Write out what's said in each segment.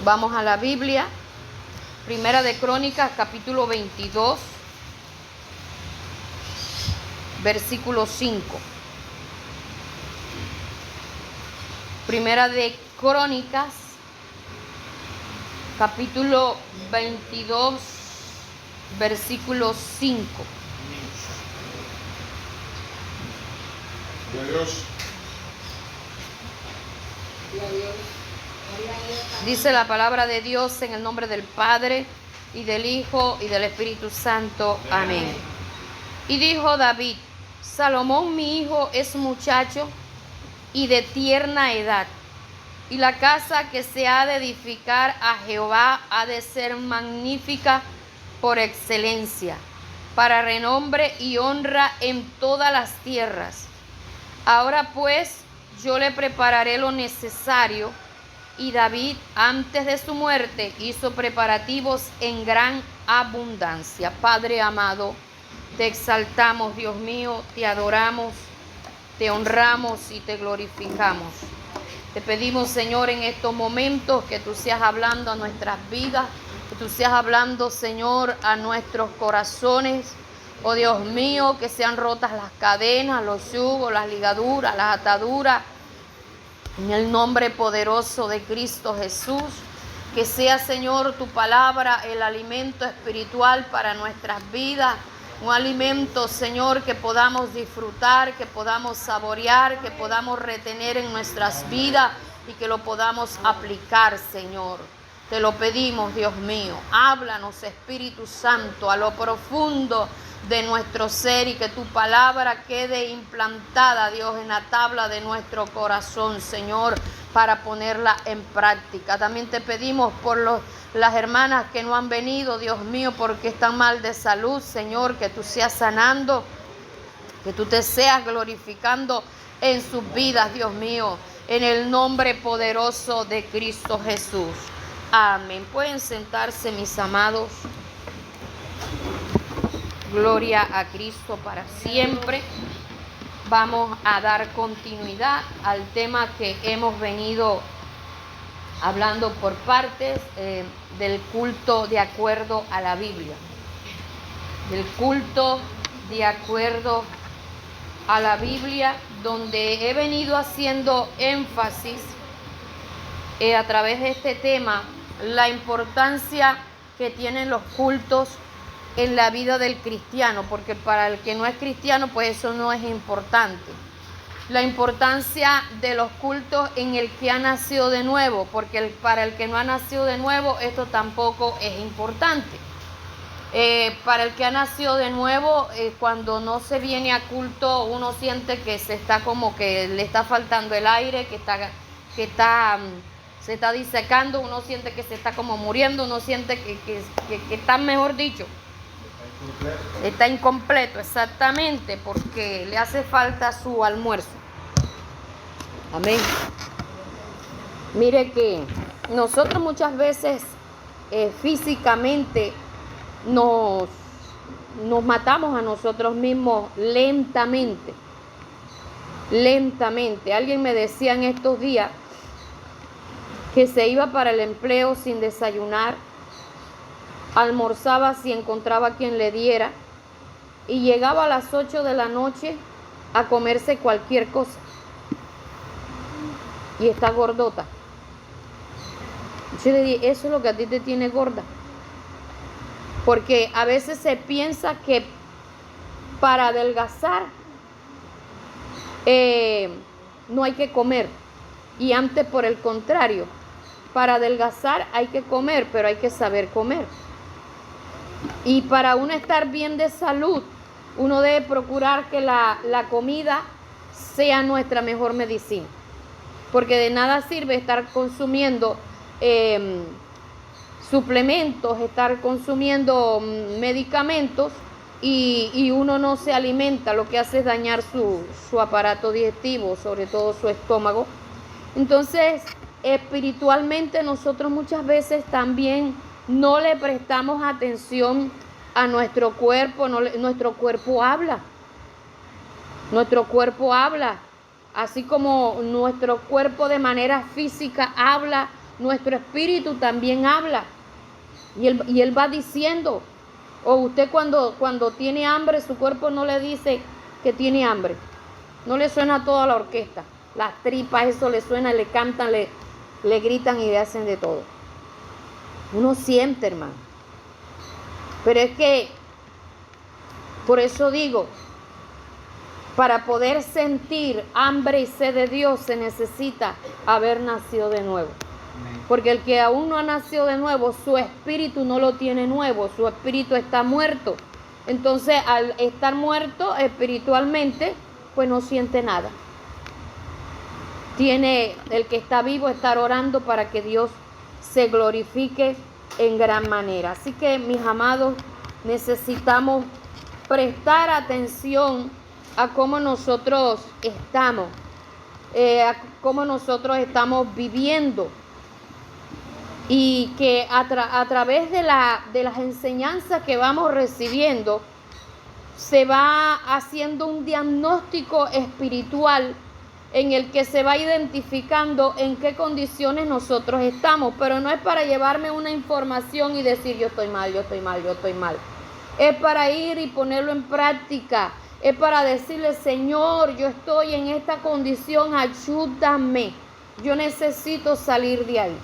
Vamos a la Biblia, Primera de Crónicas, capítulo 22, versículo 5. Primera de Crónicas, capítulo 22, versículo 5. Dios. Dice la palabra de Dios en el nombre del Padre, y del Hijo, y del Espíritu Santo. Amén. Y dijo David: Salomón mi hijo es muchacho y de tierna edad, y la casa que se ha de edificar a Jehová ha de ser magnífica por excelencia, para renombre y honra en todas las tierras. Ahora pues yo le prepararé lo necesario. Y David, antes de su muerte, hizo preparativos en gran abundancia. Padre amado, te exaltamos, Dios mío, te adoramos, te honramos y te glorificamos. Te pedimos, Señor, en estos momentos que tú seas hablando a nuestras vidas, que tú seas hablando, Señor, a nuestros corazones. Oh Dios mío, que sean rotas las cadenas, los yugos, las ligaduras, las ataduras. En el nombre poderoso de Cristo Jesús, que sea, Señor, tu palabra el alimento espiritual para nuestras vidas, un alimento, Señor, que podamos disfrutar, que podamos saborear, que podamos retener en nuestras vidas y que lo podamos aplicar, Señor. Te lo pedimos, Dios mío. Háblanos, Espíritu Santo, a lo profundo de nuestro ser, y que tu palabra quede implantada, Dios, en la tabla de nuestro corazón, Señor, para ponerla en práctica. También te pedimos por las hermanas que no han venido, Dios mío, porque están mal de salud, Señor, que tú seas sanando, que tú te seas glorificando en sus vidas, Dios mío, en el nombre poderoso de Cristo Jesús. Amén. Pueden sentarse, mis amados. Gloria a Cristo para siempre. Vamos a dar continuidad al tema que hemos venido hablando por partes, del culto de acuerdo a la Biblia. Del culto de acuerdo a la Biblia, donde he venido haciendo énfasis a través de este tema, la importancia que tienen los cultos en la vida del cristiano, porque para el que no es cristiano, pues eso no es importante. La importancia de los cultos en el que ha nacido de nuevo, porque para el que no ha nacido de nuevo, esto tampoco es importante. Para el que ha nacido de nuevo, cuando no se viene a culto, uno siente que se está como que le está faltando el aire, se está disecando, uno siente que se está como muriendo, uno siente que está, mejor dicho, está incompleto, exactamente, porque le hace falta su almuerzo. Amén. Mire que nosotros muchas veces físicamente nos matamos a nosotros mismos lentamente. Alguien me decía en estos días que se iba para el empleo sin desayunar, almorzaba si encontraba quien le diera, y llegaba a las 8 de la noche a comerse cualquier cosa. Y está gordota. Yo le dije, eso es lo que a ti te tiene gorda. Porque a veces se piensa que para adelgazar no hay que comer. Y antes, por el contrario, para adelgazar hay que comer, pero hay que saber comer. Y para uno estar bien de salud, uno debe procurar que la comida sea nuestra mejor medicina. Porque de nada sirve estar consumiendo suplementos, estar consumiendo medicamentos y uno no se alimenta. Lo que hace es dañar su aparato digestivo, sobre todo su estómago. Entonces, espiritualmente nosotros muchas veces también no le prestamos atención a nuestro cuerpo. Nuestro cuerpo habla. Nuestro cuerpo habla. Así como nuestro cuerpo de manera física habla, nuestro espíritu también habla. Y él va diciendo, o usted cuando tiene hambre, su cuerpo no le dice que tiene hambre. No le suena toda la orquesta. Las tripas, eso le suena, le cantan, le gritan y le hacen de todo. Uno siente, hermano. Pero es que, por eso digo, para poder sentir hambre y sed de Dios se necesita haber nacido de nuevo. Porque el que aún no ha nacido de nuevo, su espíritu no lo tiene nuevo, su espíritu está muerto. Entonces, al estar muerto espiritualmente, pues no siente nada. Tiene el que está vivo estar orando para que Dios se glorifique en gran manera. Así que, mis amados, necesitamos prestar atención a cómo nosotros estamos, a cómo nosotros estamos viviendo. Y que a través de las enseñanzas que vamos recibiendo, se va haciendo un diagnóstico espiritual en el que se va identificando en qué condiciones nosotros estamos. Pero no es para llevarme una información y decir yo estoy mal, yo estoy mal, yo estoy mal. Es para ir y ponerlo en práctica. Es para decirle, Señor, yo estoy en esta condición, ayúdame. Yo necesito salir de ahí.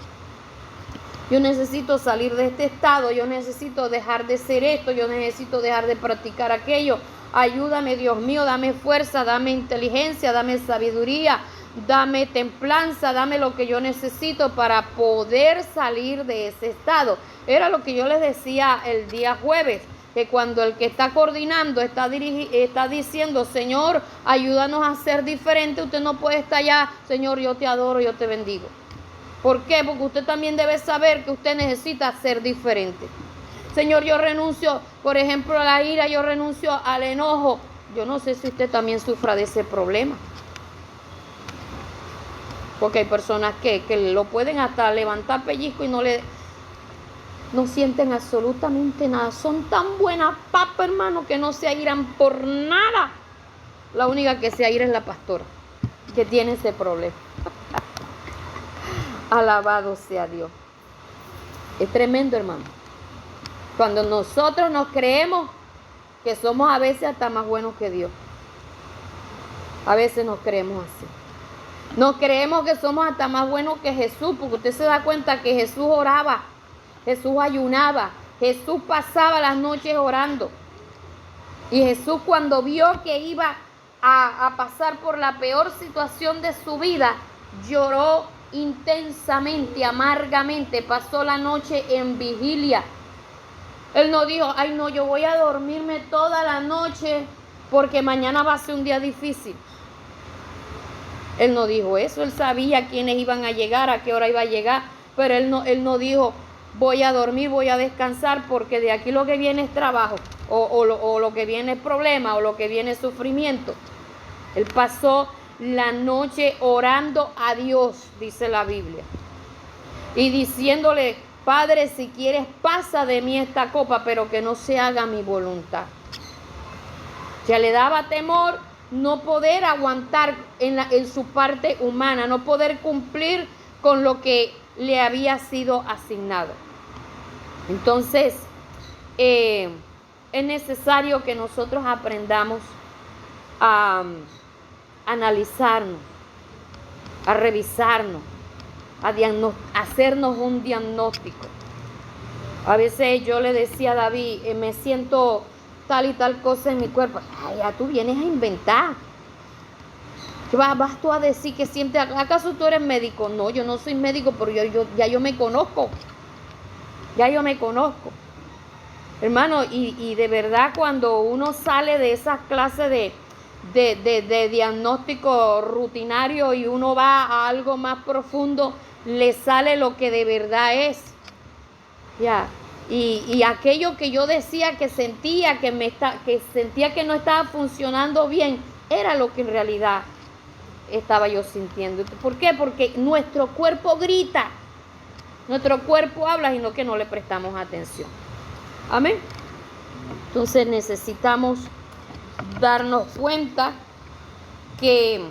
Yo necesito salir de este estado, yo necesito dejar de ser esto, yo necesito dejar de practicar aquello. Ayúdame, Dios mío, dame fuerza, dame inteligencia, dame sabiduría, dame templanza, dame lo que yo necesito para poder salir de ese estado. Era lo que yo les decía el día jueves, que cuando el que está coordinando está diciendo, Señor, ayúdanos a ser diferente, usted no puede estar allá, Señor, yo te adoro, yo te bendigo. ¿Por qué? Porque usted también debe saber que usted necesita ser diferente. Señor, yo renuncio, por ejemplo, a la ira, yo renuncio al enojo. Yo no sé si usted también sufra de ese problema. Porque hay personas que lo pueden hasta levantar pellizco y no sienten absolutamente nada. Son tan buenas papas, hermano, que no se airan por nada. La única que se aira es la pastora, que tiene ese problema. Alabado sea Dios. Es tremendo, hermano. Cuando nosotros nos creemos que somos a veces hasta más buenos que Dios. A veces nos creemos así. Nos creemos que somos hasta más buenos que Jesús, porque usted se da cuenta que Jesús oraba, Jesús ayunaba, Jesús pasaba las noches orando. Y Jesús, cuando vio que iba a pasar por la peor situación de su vida, lloró intensamente, amargamente, pasó la noche en vigilia. Él no dijo, ay no, yo voy a dormirme toda la noche porque mañana va a ser un día difícil. Él no dijo eso, él sabía quiénes iban a llegar, a qué hora iba a llegar, pero él no dijo, voy a dormir, voy a descansar porque de aquí lo que viene es trabajo, o lo que viene es problema, o lo que viene es sufrimiento. Él pasó la noche orando a Dios, dice la Biblia, y diciéndole, Padre, si quieres pasa de mí esta copa, pero que no se haga mi voluntad. Ya le daba temor no poder aguantar en su parte humana, no poder cumplir con lo que le había sido asignado. Entonces, es necesario que nosotros aprendamos a analizarnos, a revisarnos, a hacernos un diagnóstico. A veces yo le decía a David, me siento tal y tal cosa en mi cuerpo. Ay, ya tú vienes a inventar. Vas tú a decir que sientes, ¿acaso tú eres médico? No, yo no soy médico, pero yo me conozco. Ya yo me conozco. Hermano, y de verdad cuando uno sale de esas clases de diagnóstico rutinario y uno va a algo más profundo, le sale lo que de verdad es. Ya. Y aquello que yo decía que sentía que no estaba funcionando bien, era lo que en realidad estaba yo sintiendo. ¿Por qué? Porque nuestro cuerpo grita, nuestro cuerpo habla, sino que no le prestamos atención. Amén. Entonces necesitamos darnos cuenta que,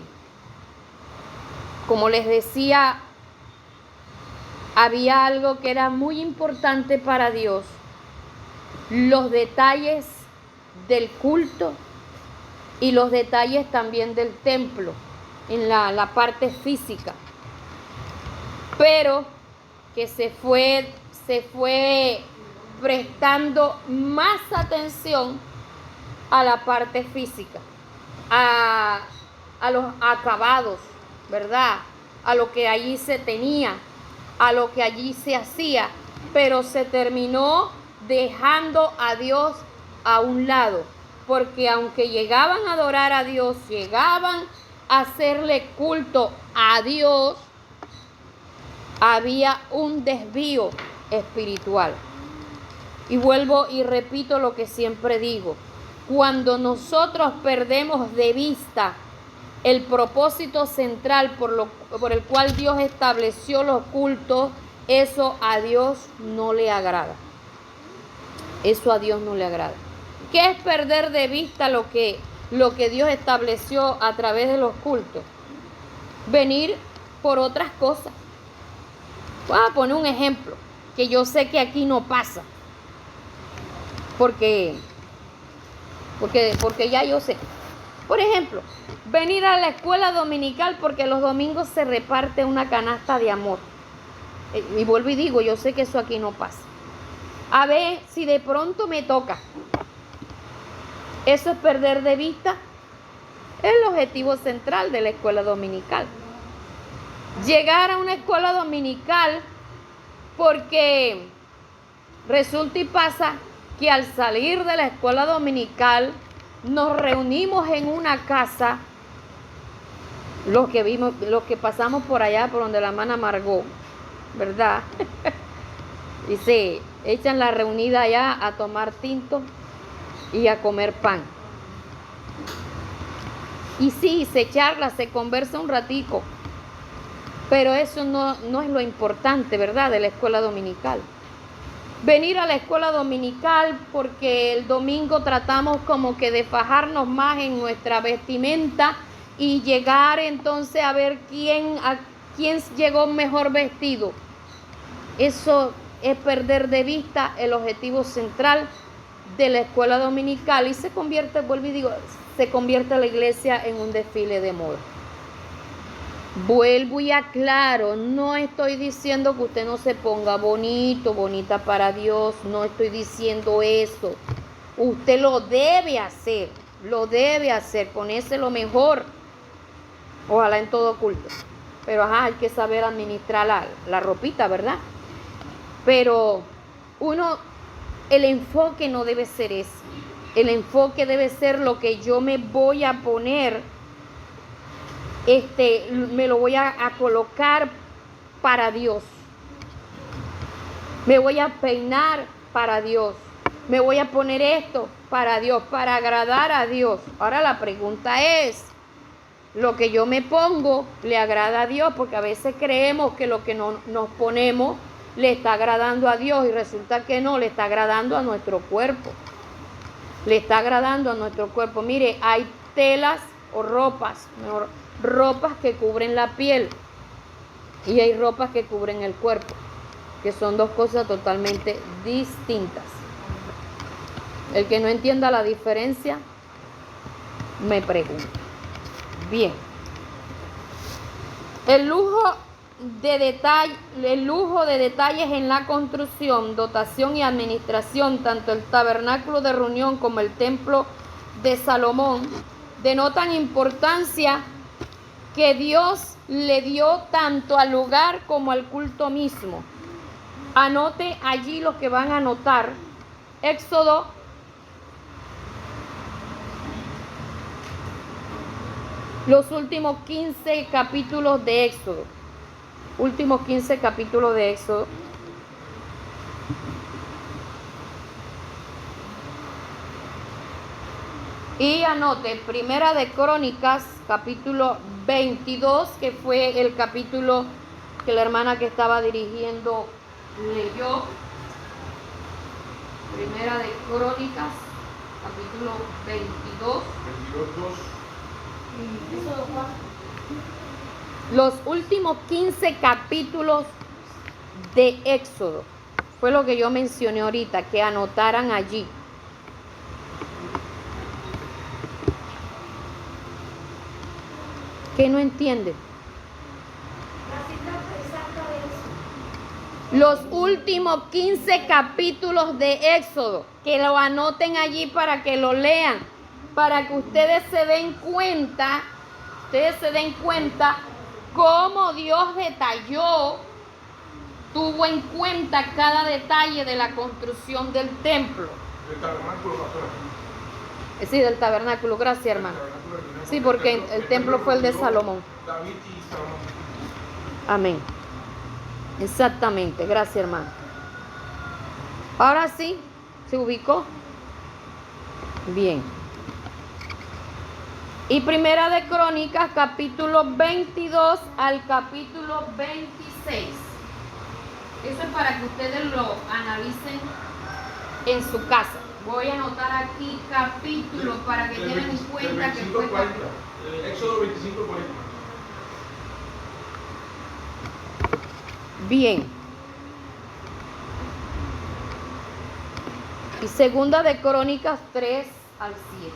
como les decía, había algo que era muy importante para Dios: los detalles del culto y los detalles también del templo, en la parte física. Pero que se fue prestando más atención a la parte física, a los acabados, ¿verdad? A lo que allí se tenía, a lo que allí se hacía, pero se terminó dejando a Dios a un lado, porque aunque llegaban a adorar a Dios, llegaban a hacerle culto a Dios, había un desvío espiritual. Y vuelvo y repito lo que siempre digo: cuando nosotros perdemos de vista el propósito central por el cual Dios estableció los cultos, eso a Dios no le agrada. Eso a Dios no le agrada. ¿Qué es perder de vista lo que Dios estableció a través de los cultos? Venir por otras cosas. Voy a poner un ejemplo que yo sé que aquí no pasa, porque ya yo sé. Por ejemplo, venir a la escuela dominical porque los domingos se reparte una canasta de amor. Y vuelvo y digo, yo sé que eso aquí no pasa. A ver si de pronto me toca. Eso es perder de vista el objetivo central de la escuela dominical. Llegar a una escuela dominical porque resulta y pasa que al salir de la escuela dominical nos reunimos en una casa, los que pasamos por allá por donde la hermana Margot, ¿verdad? Y se echan la reunida allá a tomar tinto y a comer pan. Y sí, se charla, se conversa un ratico, pero eso no es lo importante, ¿verdad?, de la escuela dominical. Venir a la escuela dominical porque el domingo tratamos como que de fajarnos más en nuestra vestimenta y llegar entonces a ver quién llegó mejor vestido. Eso es perder de vista el objetivo central de la escuela dominical y se convierte la iglesia en un desfile de moda. Vuelvo y aclaro, no estoy diciendo que usted no se ponga bonito, bonita para Dios, no estoy diciendo eso. Usted lo debe hacer, ponerse lo mejor, ojalá en todo culto. Pero hay que saber administrar la ropita, ¿verdad? Pero el enfoque no debe ser ese. El enfoque debe ser lo que yo me voy a poner. Me lo voy a colocar para Dios. Me voy a peinar para Dios. Me voy a poner esto para Dios, para agradar a Dios. Ahora la pregunta es, ¿lo que yo me pongo le agrada a Dios? Porque a veces creemos que lo que nos ponemos le está agradando a Dios y resulta que no, le está agradando a nuestro cuerpo. Le está agradando a nuestro cuerpo. Mire, hay telas o ropas que cubren la piel y hay ropas que cubren el cuerpo, que son dos cosas totalmente distintas. El que no entienda la diferencia me pregunta. Bien, el lujo de detalles en la construcción, dotación y administración, tanto el tabernáculo de reunión como el templo de Salomón, denotan importancia que Dios le dio tanto al lugar como al culto mismo. Anote allí lo que van a anotar. Éxodo los últimos 15 capítulos de Éxodo. Últimos 15 capítulos de Éxodo. Y anote Primera de Crónicas, capítulo 22, que fue el capítulo que la hermana que estaba dirigiendo leyó. Primera de Crónicas, capítulo 22. 22. Los últimos 15 capítulos de Éxodo. Fue lo que yo mencioné ahorita, que anotaran allí. ¿Qué no entiende? Los últimos 15 capítulos de Éxodo, que lo anoten allí para que lo lean, para que ustedes se den cuenta cómo Dios detalló, tuvo en cuenta cada detalle de la construcción del templo. Del tabernáculo, pastora. Sí, del tabernáculo, gracias, hermano. Sí, porque el templo fue el de Salomón. David y Salomón. Amén. Exactamente, gracias, hermano. Ahora sí, ¿se ubicó? Bien. Y Primera de Crónicas, capítulo 22 al capítulo 26. Eso es para que ustedes lo analicen en su casa. Voy a anotar aquí capítulos para que tengan en cuenta que fue capítulo. Éxodo 25, 40. Bien. Y Segunda de Crónicas 3 al 7.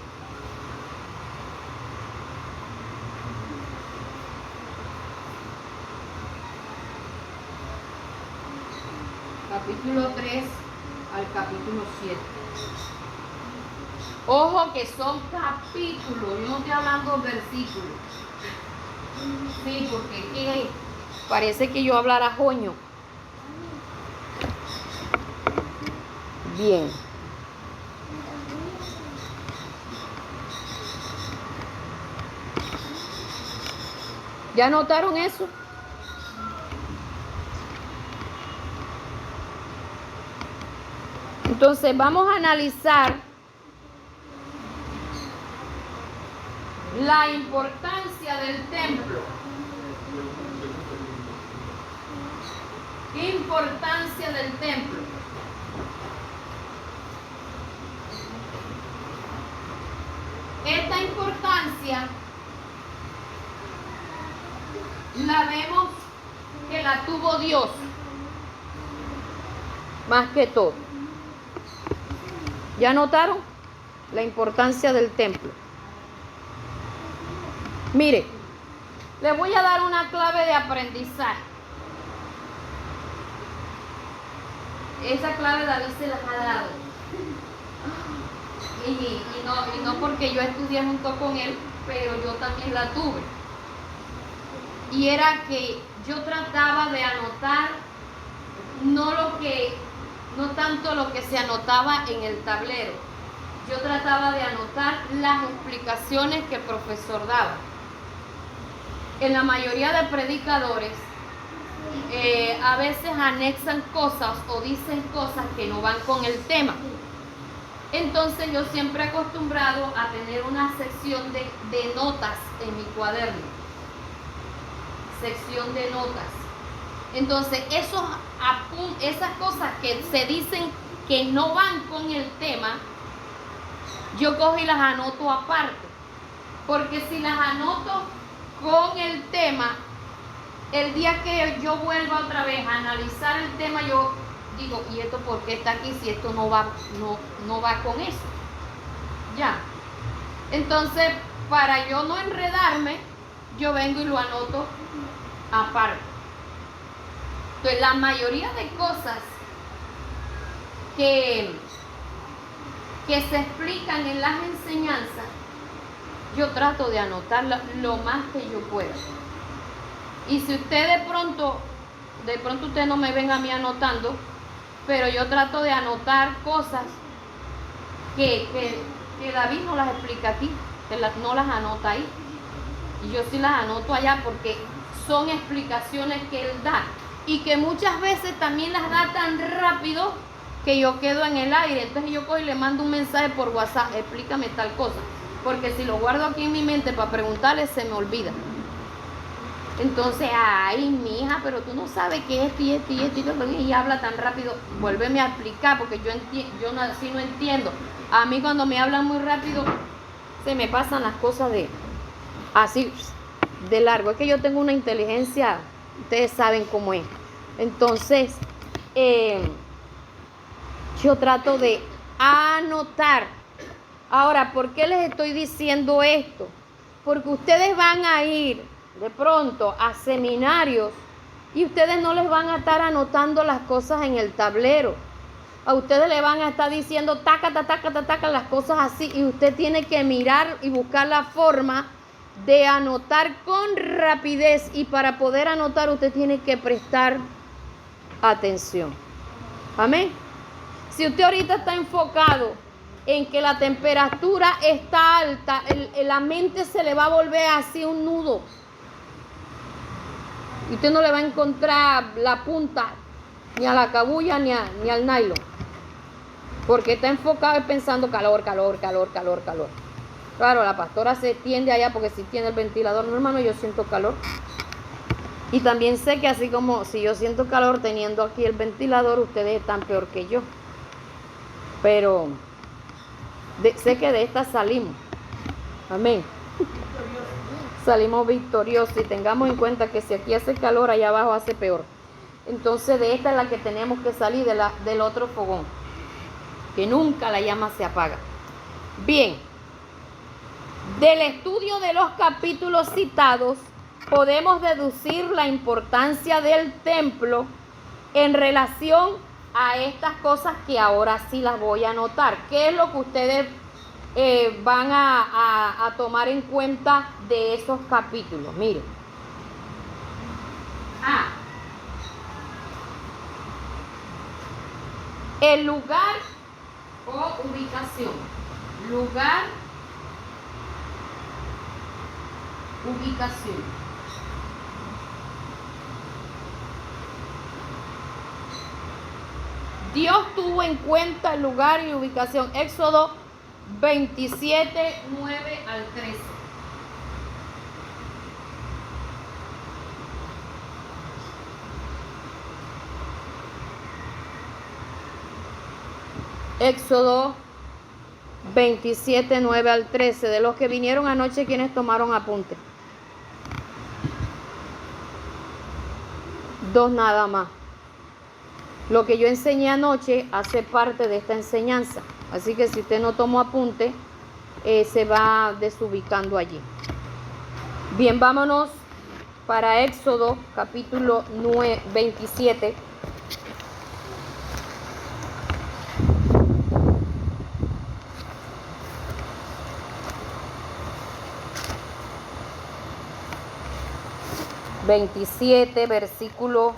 Capítulo 3 al capítulo 7. Ojo que son capítulos, yo no estoy hablando versículos. Sí, porque ¿qué? Parece que yo hablara joño. Bien. ¿Ya notaron eso? Entonces vamos a analizar la importancia del templo. ¿Qué importancia del templo? Esta importancia la vemos que la tuvo Dios, más que todo. ¿Ya notaron la importancia del templo? Mire, les voy a dar una clave de aprendizaje. Esa clave David se las ha dado. Y no porque yo estudié junto con él, pero yo también la tuve. Y era que yo trataba de anotar no tanto lo que se anotaba en el tablero. Yo trataba de anotar las explicaciones que el profesor daba. En la mayoría de predicadores a veces anexan cosas o dicen cosas que no van con el tema. Entonces yo siempre he acostumbrado a tener una sección de notas en mi cuaderno. Sección de notas. Entonces esas cosas que se dicen que no van con el tema, yo cojo y las anoto aparte. Porque si las anoto con el tema, el día que yo vuelva otra vez a analizar el tema, yo digo, ¿y esto por qué está aquí si esto no va con eso? Ya. Entonces, para yo no enredarme, yo vengo y lo anoto aparte. Entonces, la mayoría de cosas que se explican en las enseñanzas, yo trato de anotarlas lo más que yo pueda. Y si usted de pronto usted no me ven a mí anotando, pero yo trato de anotar cosas que David no las explica aquí, no las anota ahí. Y yo sí las anoto allá porque son explicaciones que él da y que muchas veces también las da tan rápido que yo quedo en el aire. Entonces yo cojo y le mando un mensaje por WhatsApp, explícame tal cosa, porque si lo guardo aquí en mi mente para preguntarle se me olvida. Entonces, ay, mija, pero tú no sabes qué es y habla tan rápido. Vuélveme a explicar porque yo así no entiendo. A mí cuando me hablan muy rápido se me pasan las cosas así de largo. Es que yo tengo una inteligencia, ustedes saben cómo es. Entonces, yo trato de anotar. Ahora, ¿por qué les estoy diciendo esto? Porque ustedes van a ir de pronto a seminarios y ustedes no les van a estar anotando las cosas en el tablero. A ustedes le van a estar diciendo taca, las cosas así, y usted tiene que mirar y buscar la forma de anotar con rapidez, y para poder anotar usted tiene que prestar atención. Amén. Si usted ahorita está enfocado en que la temperatura está alta, la mente se le va a volver así un nudo. Y usted no le va a encontrar la punta ni a la cabulla ni al nylon. Porque está enfocado pensando calor. Claro, la pastora se tiende allá porque si tiene el ventilador. No, hermano, yo siento calor. Y también sé que así como si yo siento calor teniendo aquí el ventilador, ustedes están peor que yo. Pero sé que de esta salimos. Amén. Salimos victoriosos, y tengamos en cuenta que si aquí hace calor, allá abajo hace peor. Entonces de esta es la que tenemos que salir, del otro fogón, que nunca la llama se apaga. Bien, del estudio de los capítulos citados podemos deducir la importancia del templo en relación a estas cosas que ahora sí las voy a anotar. ¿Qué es lo que ustedes van a tomar en cuenta de esos capítulos? Miren. El lugar o ubicación. Lugar, ubicación. Dios tuvo en cuenta el lugar y ubicación. Éxodo 27, 9 al 13. Éxodo 27, 9 al 13. De los que vinieron anoche, ¿quiénes tomaron apunte? 2 nada más. Lo que yo enseñé anoche hace parte de esta enseñanza. Así que si usted no tomó apunte, se va desubicando allí. Bien, vámonos para Éxodo capítulo 27. Versículo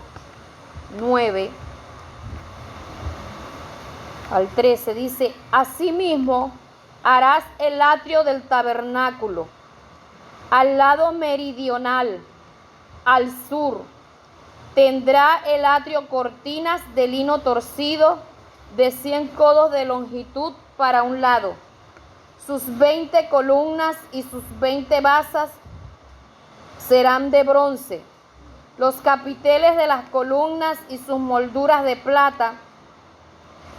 9 al 13 dice: asimismo harás el atrio del tabernáculo al lado meridional, al sur. Tendrá el atrio cortinas de lino torcido de 100 codos de longitud para un lado, sus 20 columnas y sus 20 basas serán de bronce. Los capiteles de las columnas y sus molduras de plata.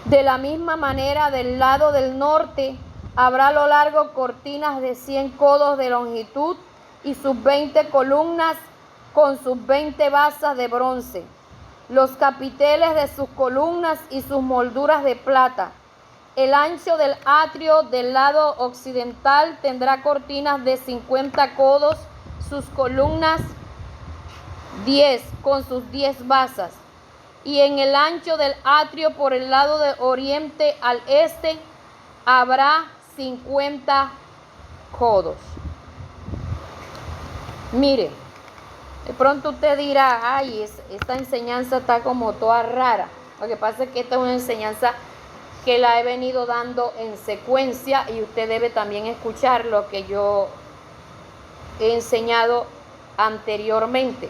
De la misma manera, del lado del norte habrá a lo largo cortinas de 100 codos de longitud y sus 20 columnas con sus 20 basas de bronce. Los capiteles de sus columnas y sus molduras de plata. El ancho del atrio del lado occidental tendrá cortinas de 50 codos, sus columnas 10 con sus 10 basas. Y en el ancho del atrio por el lado de oriente al este habrá 50 codos. Mire, de pronto usted dirá: ay, esta enseñanza está como toda rara. Lo que pasa es que esta es una enseñanza que la he venido dando en secuencia, y usted debe también escuchar lo que yo he enseñado anteriormente.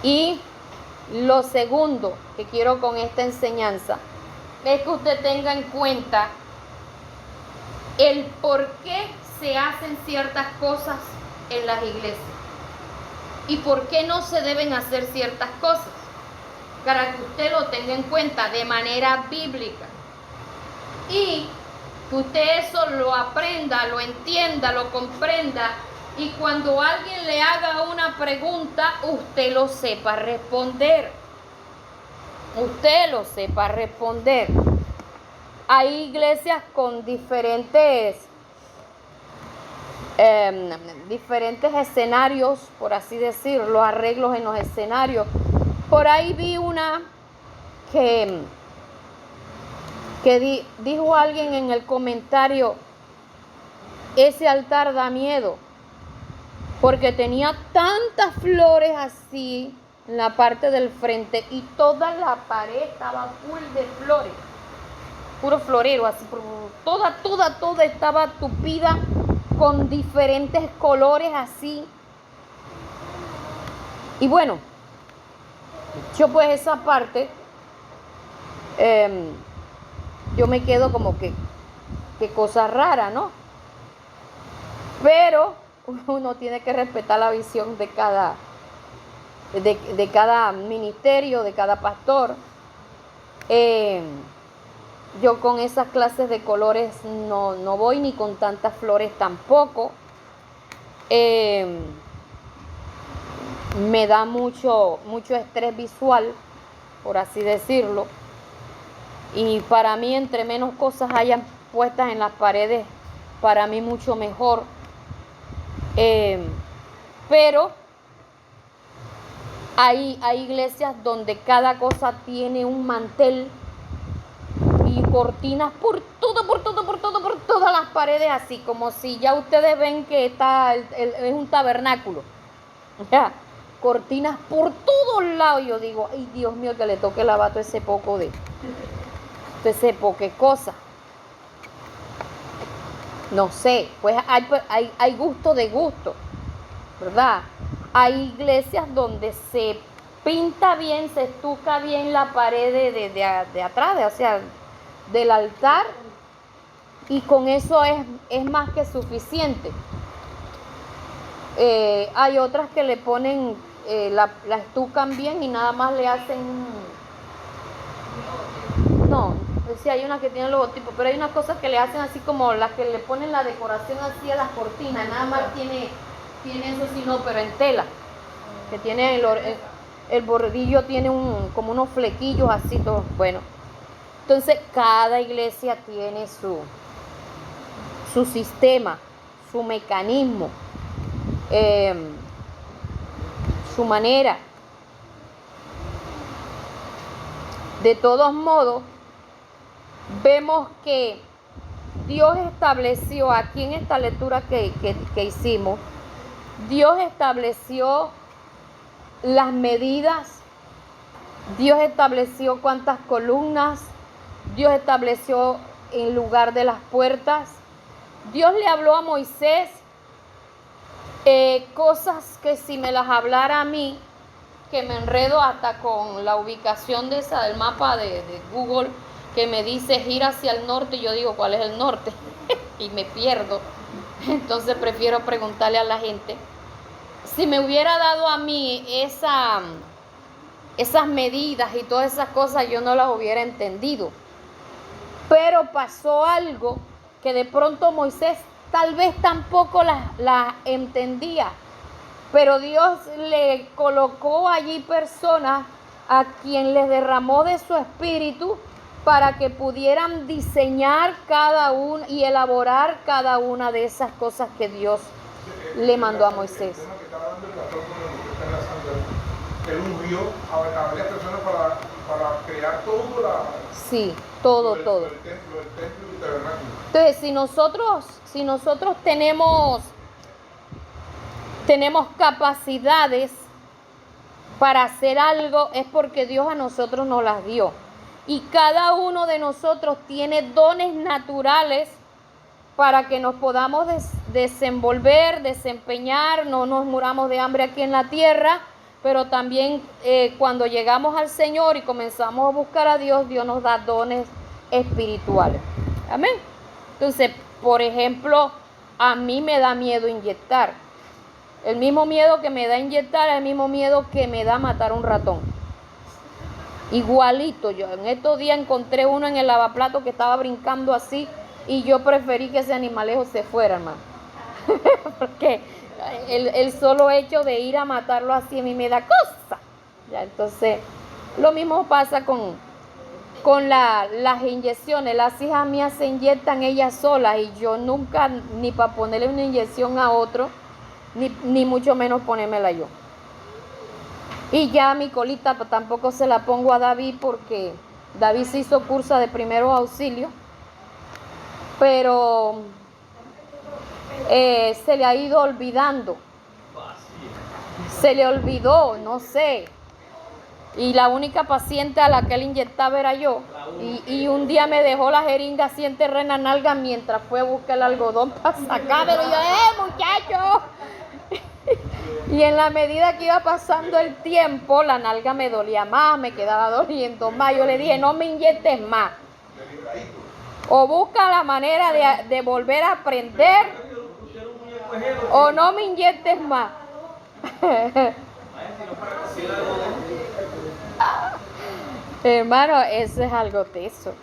Y lo segundo que quiero con esta enseñanza es que usted tenga en cuenta el por qué se hacen ciertas cosas en las iglesias y por qué no se deben hacer ciertas cosas, para que usted lo tenga en cuenta de manera bíblica y que usted eso lo aprenda, lo entienda, lo comprenda Y cuando alguien le haga una pregunta, usted lo sepa responder. Usted lo sepa responder. Hay iglesias con diferentes escenarios, por así decirlo, arreglos en los escenarios. Por ahí vi una que dijo alguien en el comentario, ese altar da miedo, porque tenía tantas flores así en la parte del frente y toda la pared estaba full de flores, puro florero, así, toda estaba tupida con diferentes colores así. Y bueno, yo pues esa parte, yo me quedo como que cosa rara, ¿no? Pero uno tiene que respetar la visión de cada ministerio, de cada pastor. Yo con esas clases de colores no voy, ni con tantas flores tampoco. Me da mucho estrés visual, por así decirlo. Y para mí, entre menos cosas hayan puestas en las paredes, para mí mucho mejor. Pero hay iglesias donde cada cosa tiene un mantel y cortinas por todas las paredes, así como si ya ustedes ven que es un tabernáculo. Ya, cortinas por todos lados. Yo digo, ay Dios mío, que le toque lavar todo ese poco cosa. No sé, pues hay gusto de gusto, ¿verdad? Hay iglesias donde se pinta bien, se estuca bien la pared de atrás, o sea, del altar, y con eso es más que suficiente. Hay otras que le ponen, la estucan bien y nada más le hacen no, sí, hay unas que tienen logotipo, pero hay unas cosas que le hacen así como las que le ponen la decoración así a las cortinas, nada más tiene eso, sino pero en tela, que tiene el bordillo, tiene como unos flequillos así, todo. Bueno, entonces cada iglesia tiene su sistema, su mecanismo, su manera. De todos modos, vemos que Dios estableció aquí en esta lectura que hicimos, Dios estableció las medidas, Dios estableció cuántas columnas, Dios estableció el lugar de las puertas. Dios le habló a Moisés cosas que si me las hablara a mí, que me enredo hasta con la ubicación del mapa de Google, que me dice gira hacia el norte, y yo digo, ¿cuál es el norte? Y me pierdo. Entonces prefiero preguntarle a la gente. Si me hubiera dado a mí esas medidas y todas esas cosas, yo no las hubiera entendido. Pero pasó algo que de pronto Moisés tal vez tampoco las entendía. Pero Dios le colocó allí personas a quien les derramó de su espíritu para que pudieran diseñar cada una y elaborar cada una de esas cosas que Dios le mandó a Moisés. El tema que estaba dando el pastor con el que está enlazando, él ungió a varias personas para crear todo Sí, todo. El templo y el tabernáculo. Entonces, si nosotros tenemos capacidades para hacer algo, es porque Dios a nosotros nos las dio. Y cada uno de nosotros tiene dones naturales para que nos podamos desenvolver, desempeñar, no nos muramos de hambre aquí en la tierra, pero también cuando llegamos al Señor y comenzamos a buscar a Dios, Dios nos da dones espirituales. Amén. Entonces, por ejemplo, a mí me da miedo inyectar. El mismo miedo que me da inyectar es el mismo miedo que me da matar un ratón. Igualito. Yo en estos días encontré uno en el lavaplato que estaba brincando así y yo preferí que ese animalejo se fuera, hermano. Porque el solo hecho de ir a matarlo así a mí me da cosa. Ya, entonces, lo mismo pasa con las inyecciones. Las hijas mías se inyectan ellas solas y yo nunca, ni para ponerle una inyección a otro, ni mucho menos ponérmela yo. Y ya mi colita pues, tampoco se la pongo a David porque David se hizo curso de primeros auxilios, pero se le ha ido olvidando. Se le olvidó, no sé. Y la única paciente a la que él inyectaba era yo. Y un día me dejó la jeringa así en terrena nalga mientras fue a buscar el algodón para sacármelo. Y yo, muchacho. Y en la medida que iba pasando el tiempo, la nalga me dolía más, me quedaba doliendo más. Yo le dije, no me inyectes más. O busca la manera de volver a aprender, o no me inyectes más. Hermano, eso es algo teso.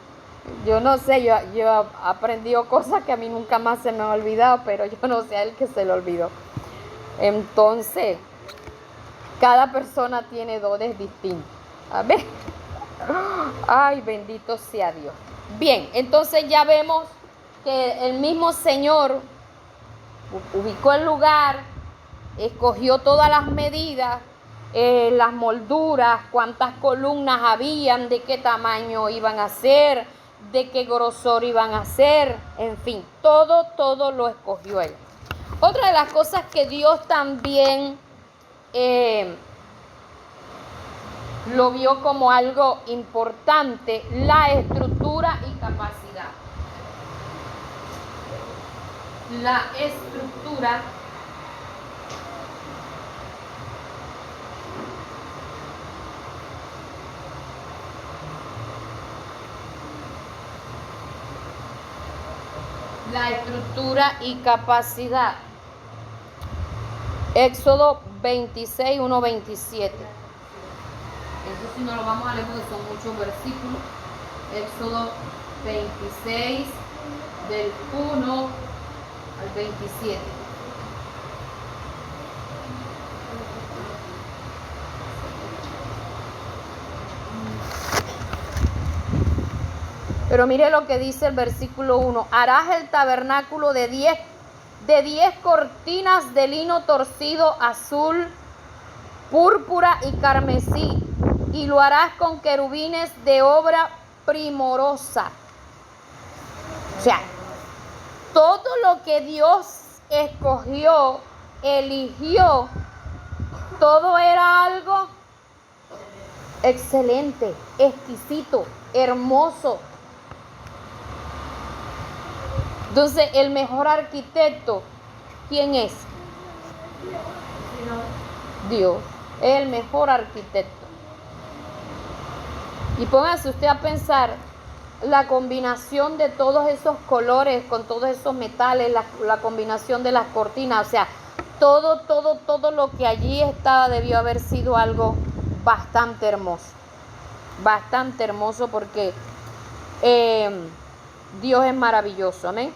Yo no sé, yo he aprendido cosas que a mí nunca más se me han olvidado, pero yo no sé a él que se le olvidó. Entonces, cada persona tiene dones distintos. Amén. Ay, bendito sea Dios. Bien, entonces ya vemos que el mismo Señor ubicó el lugar, escogió todas las medidas, las molduras, cuántas columnas habían, de qué tamaño iban a ser, de qué grosor iban a ser, en fin, todo lo escogió él. Otra de las cosas que Dios también lo vio como algo importante, la estructura y capacidad. La estructura y capacidad. Éxodo 26, 1, 27. Eso sí no lo vamos a leer porque son muchos versículos. Éxodo 26, del 1 al 27. Pero mire lo que dice el versículo 1. Harás el tabernáculo de 10 cortinas de lino torcido azul, púrpura y carmesí, y lo harás con querubines de obra primorosa. O sea, todo lo que Dios escogió, eligió, todo era algo excelente, exquisito, hermoso. Entonces, el mejor arquitecto, ¿quién es? Dios, es el mejor arquitecto. Y póngase usted a pensar la combinación de todos esos colores con todos esos metales, la combinación de las cortinas, o sea, todo lo que allí estaba debió haber sido algo bastante hermoso porque Dios es maravilloso, amén.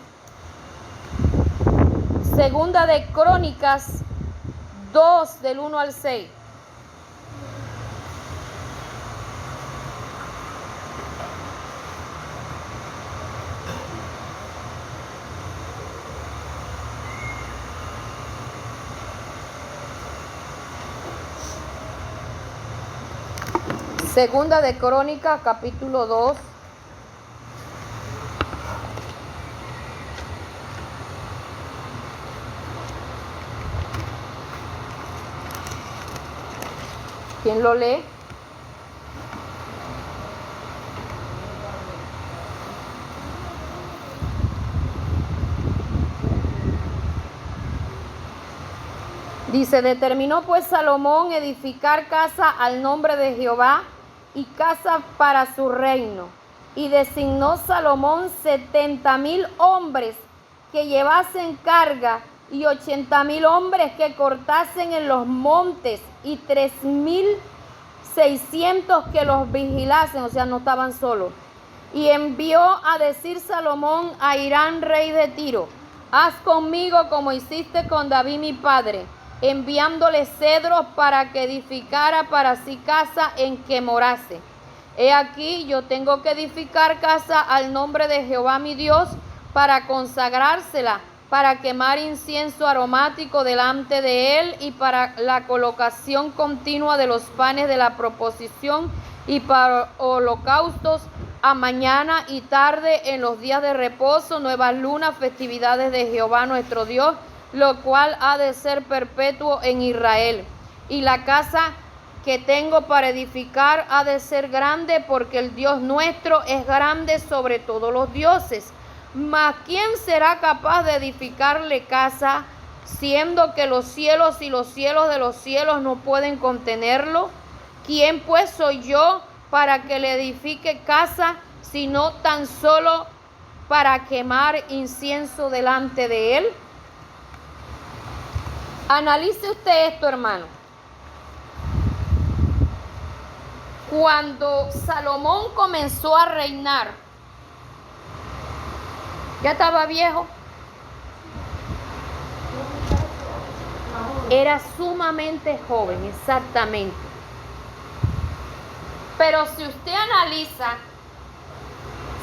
Segunda de Crónicas 2, del 1 al 6. Segunda de Crónicas, capítulo 2. ¿Quién lo lee? Dice, determinó pues Salomón edificar casa al nombre de Jehová y casa para su reino. Y designó Salomón 70,000 hombres que llevasen carga y 80,000 hombres que cortasen en los montes y 3,600 que los vigilasen, o sea, no estaban solos. Y envió a decir Salomón a Hirán, rey de Tiro, Haz conmigo como hiciste con David mi padre, enviándole cedros para que edificara para sí casa en que morase. He aquí, yo tengo que edificar casa al nombre de Jehová mi Dios, para consagrársela, para quemar incienso aromático delante de él, y para la colocación continua de los panes de la proposición, y para holocaustos a mañana y tarde, en los días de reposo, nuevas lunas, festividades de Jehová nuestro Dios, lo cual ha de ser perpetuo en Israel. Y la casa que tengo para edificar ha de ser grande, porque el Dios nuestro es grande sobre todos los dioses. Mas ¿quién será capaz de edificarle casa, siendo que los cielos y los cielos de los cielos no pueden contenerlo? ¿Quién pues soy yo para que le edifique casa, sino tan solo para quemar incienso delante de él? Analice usted esto, hermano. Cuando Salomón comenzó a reinar, ya estaba viejo. Era sumamente joven, exactamente. Pero si usted analiza,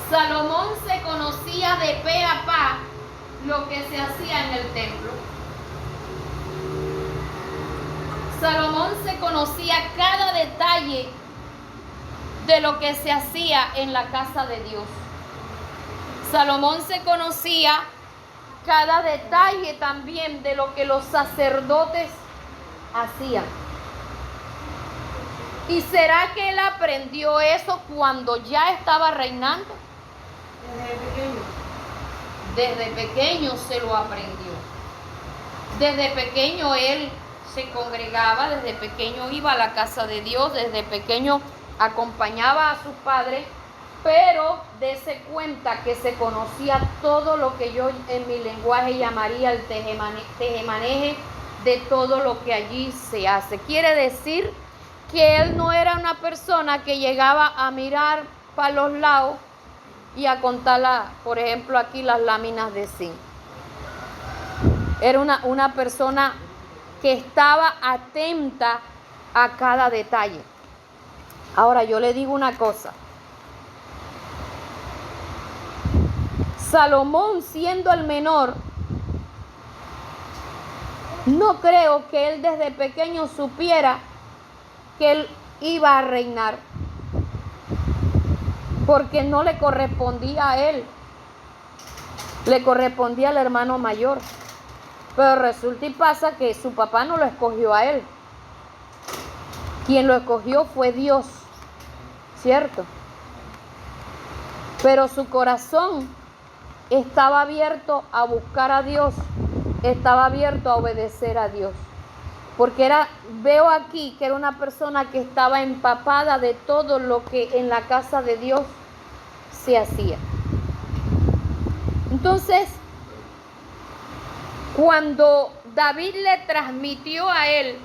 Salomón se conocía de pe a pa lo que se hacía en el templo. Salomón se conocía cada detalle de lo que se hacía en la casa de Dios. Salomón se conocía cada detalle también de lo que los sacerdotes hacían. ¿Y será que él aprendió eso cuando ya estaba reinando? Desde pequeño se lo aprendió. Desde pequeño él se congregaba, desde pequeño iba a la casa de Dios, desde pequeño acompañaba a sus padres, pero dése cuenta que se conocía todo lo que yo en mi lenguaje llamaría el tejemaneje de todo lo que allí se hace. Quiere decir que él no era una persona que llegaba a mirar para los lados y a contar, por ejemplo, aquí las láminas de zinc. Era una persona que estaba atenta a cada detalle. Ahora yo le digo una cosa. Salomón, siendo el menor, no creo que él desde pequeño supiera que él iba a reinar, porque no le correspondía a él, le correspondía al hermano mayor. Pero resulta y pasa que su papá no lo escogió a él. Quien lo escogió fue Dios, ¿cierto? Pero su corazón estaba abierto a buscar a Dios, estaba abierto a obedecer a Dios. Porque veo aquí que era una persona que estaba empapada de todo lo que en la casa de Dios se hacía. Entonces, cuando David le transmitió a él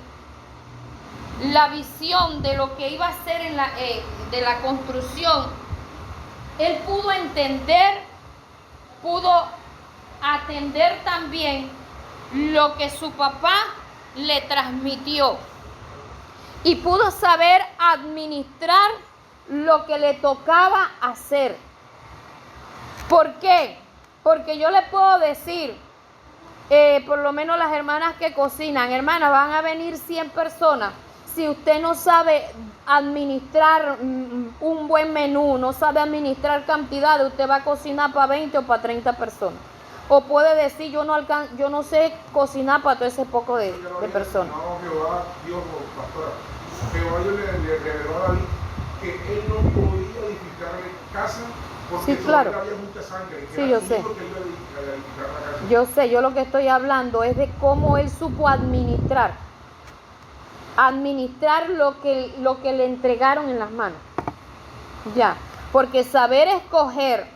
la visión de lo que iba a hacer de la construcción, él pudo entender, pudo atender también lo que su papá le transmitió y pudo saber administrar lo que le tocaba hacer. ¿Por qué? Porque yo le puedo decir, por lo menos las hermanas que cocinan, hermanas, van a venir 100 personas. Si usted no sabe administrar un buen menú, no sabe administrar cantidades, usted va a cocinar para 20 o para 30 personas. O puede decir, yo no sé cocinar para todo ese poco de personas. No, Jehová, Dios, pastora, Jehová le reveló a David que él no podía edificarle casa porque sí, claro, había mucha sangre. Sí, yo sé. Yo sé, yo lo que estoy hablando es de cómo él supo administrar lo que le entregaron en las manos. Ya, porque saber escoger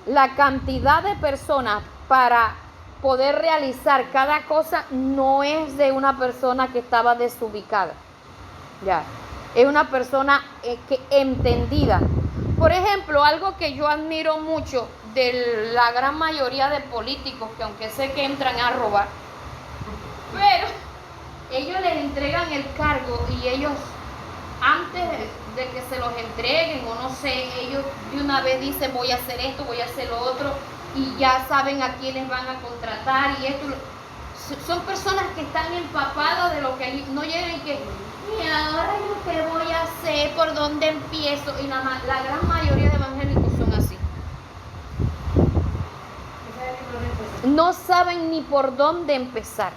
la cantidad de personas para poder realizar cada cosa no es de una persona que estaba desubicada. Ya, es una persona que entendida. Por ejemplo, algo que yo admiro mucho de la gran mayoría de políticos, que aunque sé que entran a robar, pero ellos les entregan el cargo y ellos, antes de que se los entreguen, o no sé, ellos de una vez dicen voy a hacer esto, voy a hacer lo otro, y ya saben a quiénes van a contratar y esto. Son personas que están empapadas de lo que no llegan y que, y ahora yo qué voy a hacer, por dónde empiezo, y la gran mayoría de evangélicos son así. No saben ni por dónde empezar.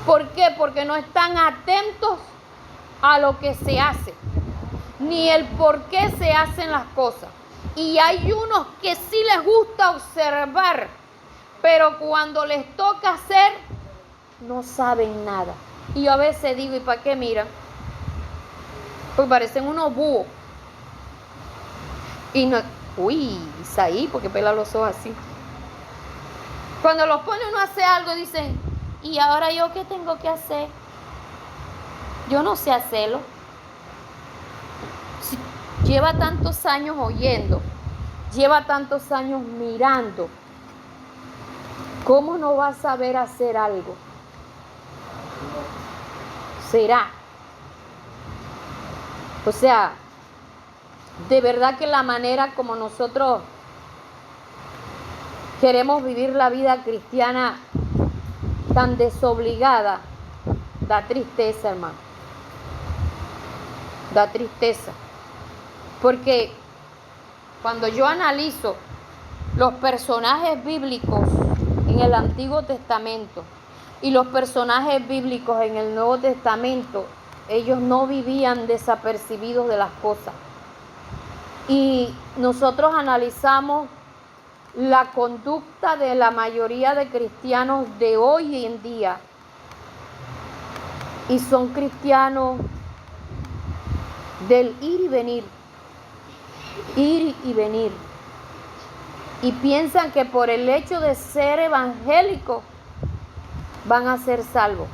¿Por qué? Porque no están atentos a lo que se hace, ni el por qué se hacen las cosas. Y hay unos que sí les gusta observar, pero cuando les toca hacer, no saben nada. Y yo a veces digo, ¿y para qué miran? Pues parecen unos búhos. Y no, uy, Isaí, porque pela los ojos así. Cuando los pone uno a hacer algo, dicen, ¿y ahora yo qué tengo que hacer? Yo no sé hacerlo. Si lleva tantos años oyendo, lleva tantos años mirando, ¿cómo no va a saber hacer algo? ¿Será? O sea, de verdad que la manera como nosotros queremos vivir la vida cristiana tan desobligada, da tristeza, hermano. Da tristeza. Porque cuando yo analizo los personajes bíblicos en el Antiguo Testamento y los personajes bíblicos en el Nuevo Testamento, ellos no vivían desapercibidos de las cosas. Y nosotros analizamos la conducta de la mayoría de cristianos de hoy en día, y son cristianos del ir y venir, y piensan que por el hecho de ser evangélicos van a ser salvos,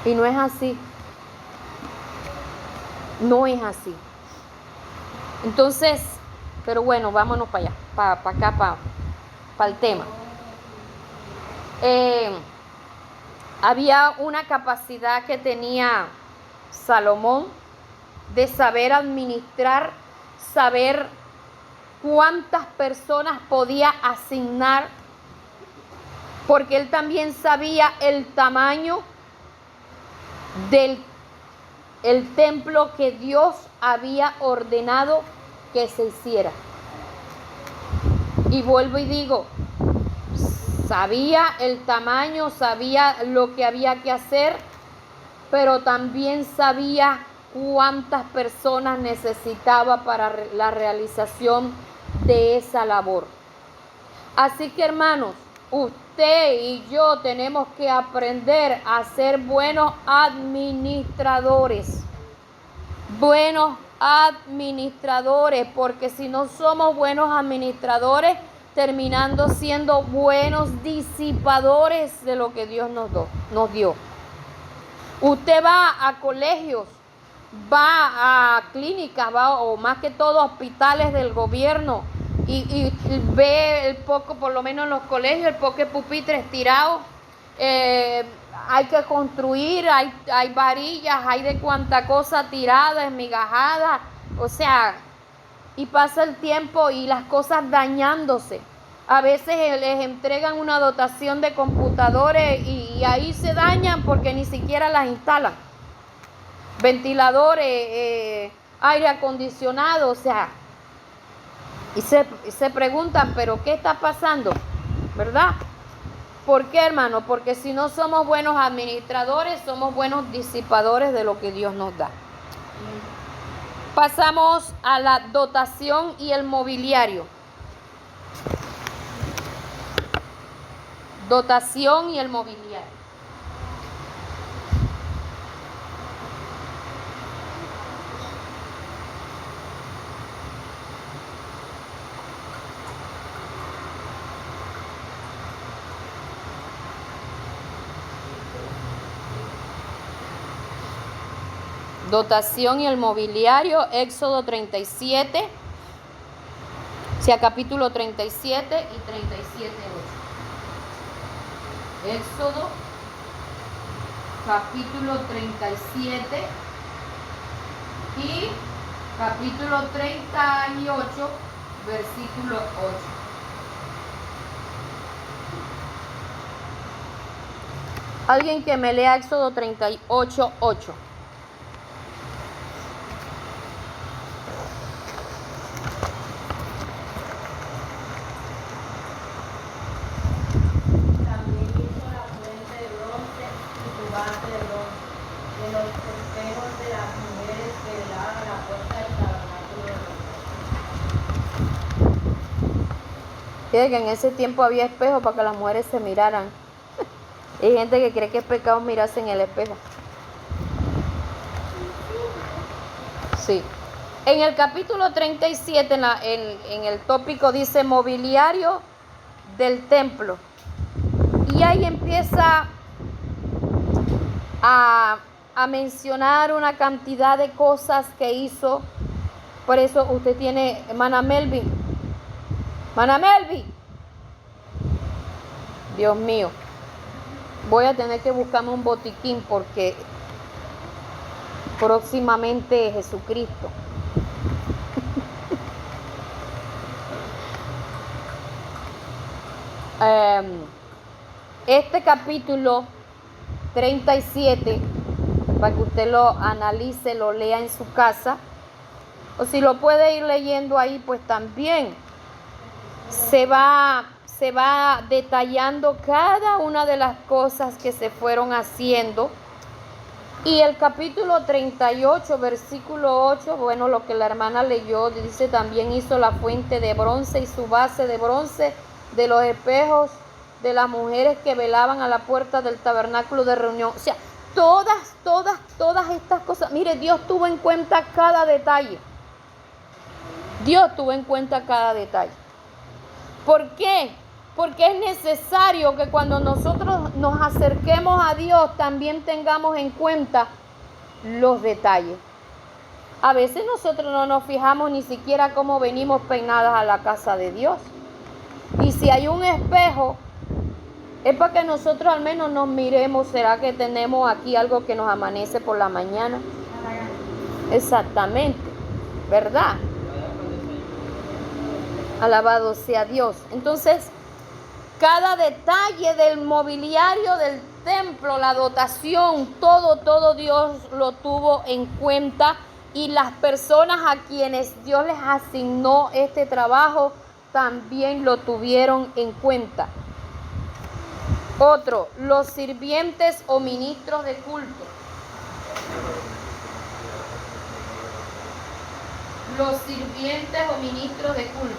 y no es así. No es así. Entonces, pero bueno, vámonos para allá, para acá, para el tema. Había una capacidad que tenía Salomón de saber administrar, saber cuántas personas podía asignar, porque él también sabía el tamaño del templo que Dios había ordenado que se hiciera. Y vuelvo y digo, sabía el tamaño, sabía lo que había que hacer, pero también sabía cuántas personas necesitaba para la realización de esa labor. Así que, hermanos, usted y yo tenemos que aprender a ser buenos administradores. Buenos administradores, porque si no somos buenos administradores, terminando siendo buenos disipadores de lo que Dios nos dio. Usted va a colegios, va a clínicas, va, o más que todo a hospitales del gobierno, y ve el poco, por lo menos en los colegios, el poco pupitres tirados. Hay que construir, hay varillas, hay de cuanta cosa tirada, esmigajada, o sea, y pasa el tiempo y las cosas dañándose. A veces les entregan una dotación de computadores y ahí se dañan porque ni siquiera las instalan. Ventiladores, aire acondicionado, o sea, y se preguntan, ¿pero qué está pasando? ¿Verdad? ¿Por qué, hermano? Porque si no somos buenos administradores, somos buenos disipadores de lo que Dios nos da. Pasamos a la dotación y el mobiliario. Dotación y el mobiliario. Dotación y el mobiliario, Éxodo 37, o sea, capítulo 37 y 37:8. Éxodo, capítulo 37 y capítulo 38, versículo 8. Alguien que me lea Éxodo 38:8. También hizo la fuente de bronce y su base de bronce, de los espejos de las mujeres que velaban a la puerta del tabernáculo de reunión. Fíjate que en ese tiempo había espejos para que las mujeres se miraran. Hay gente que cree que es pecado mirarse en el espejo. Sí. En el capítulo 37, en el tópico dice mobiliario del templo. Y ahí empieza a mencionar una cantidad de cosas que hizo. Por eso usted tiene, hermana Melvin. Hermana Melvin. Dios mío. Voy a tener que buscarme un botiquín porque próximamente Jesucristo. Este capítulo 37, para que usted lo analice, lo lea en su casa, o si lo puede ir leyendo ahí, pues también se va detallando cada una de las cosas que se fueron haciendo. Y el capítulo 38, versículo 8, bueno, lo que la hermana leyó, dice también hizo la fuente de bronce y su base de bronce de los espejos de las mujeres que velaban a la puerta del tabernáculo de reunión. O sea, todas estas cosas. Mire, Dios tuvo en cuenta cada detalle. Dios tuvo en cuenta cada detalle. ¿Por qué? Porque es necesario que cuando nosotros nos acerquemos a Dios también tengamos en cuenta los detalles. A veces nosotros no nos fijamos ni siquiera cómo venimos peinadas a la casa de Dios. Y si hay un espejo, es para que nosotros al menos nos miremos. ¿Será que tenemos aquí algo que nos amanece por la mañana? Exactamente, ¿verdad? Alabado sea Dios. Entonces, cada detalle del mobiliario del templo, la dotación, todo Dios lo tuvo en cuenta, y las personas a quienes Dios les asignó este trabajo también lo tuvieron en cuenta. Otro, los sirvientes o ministros de culto. Los sirvientes o ministros de culto.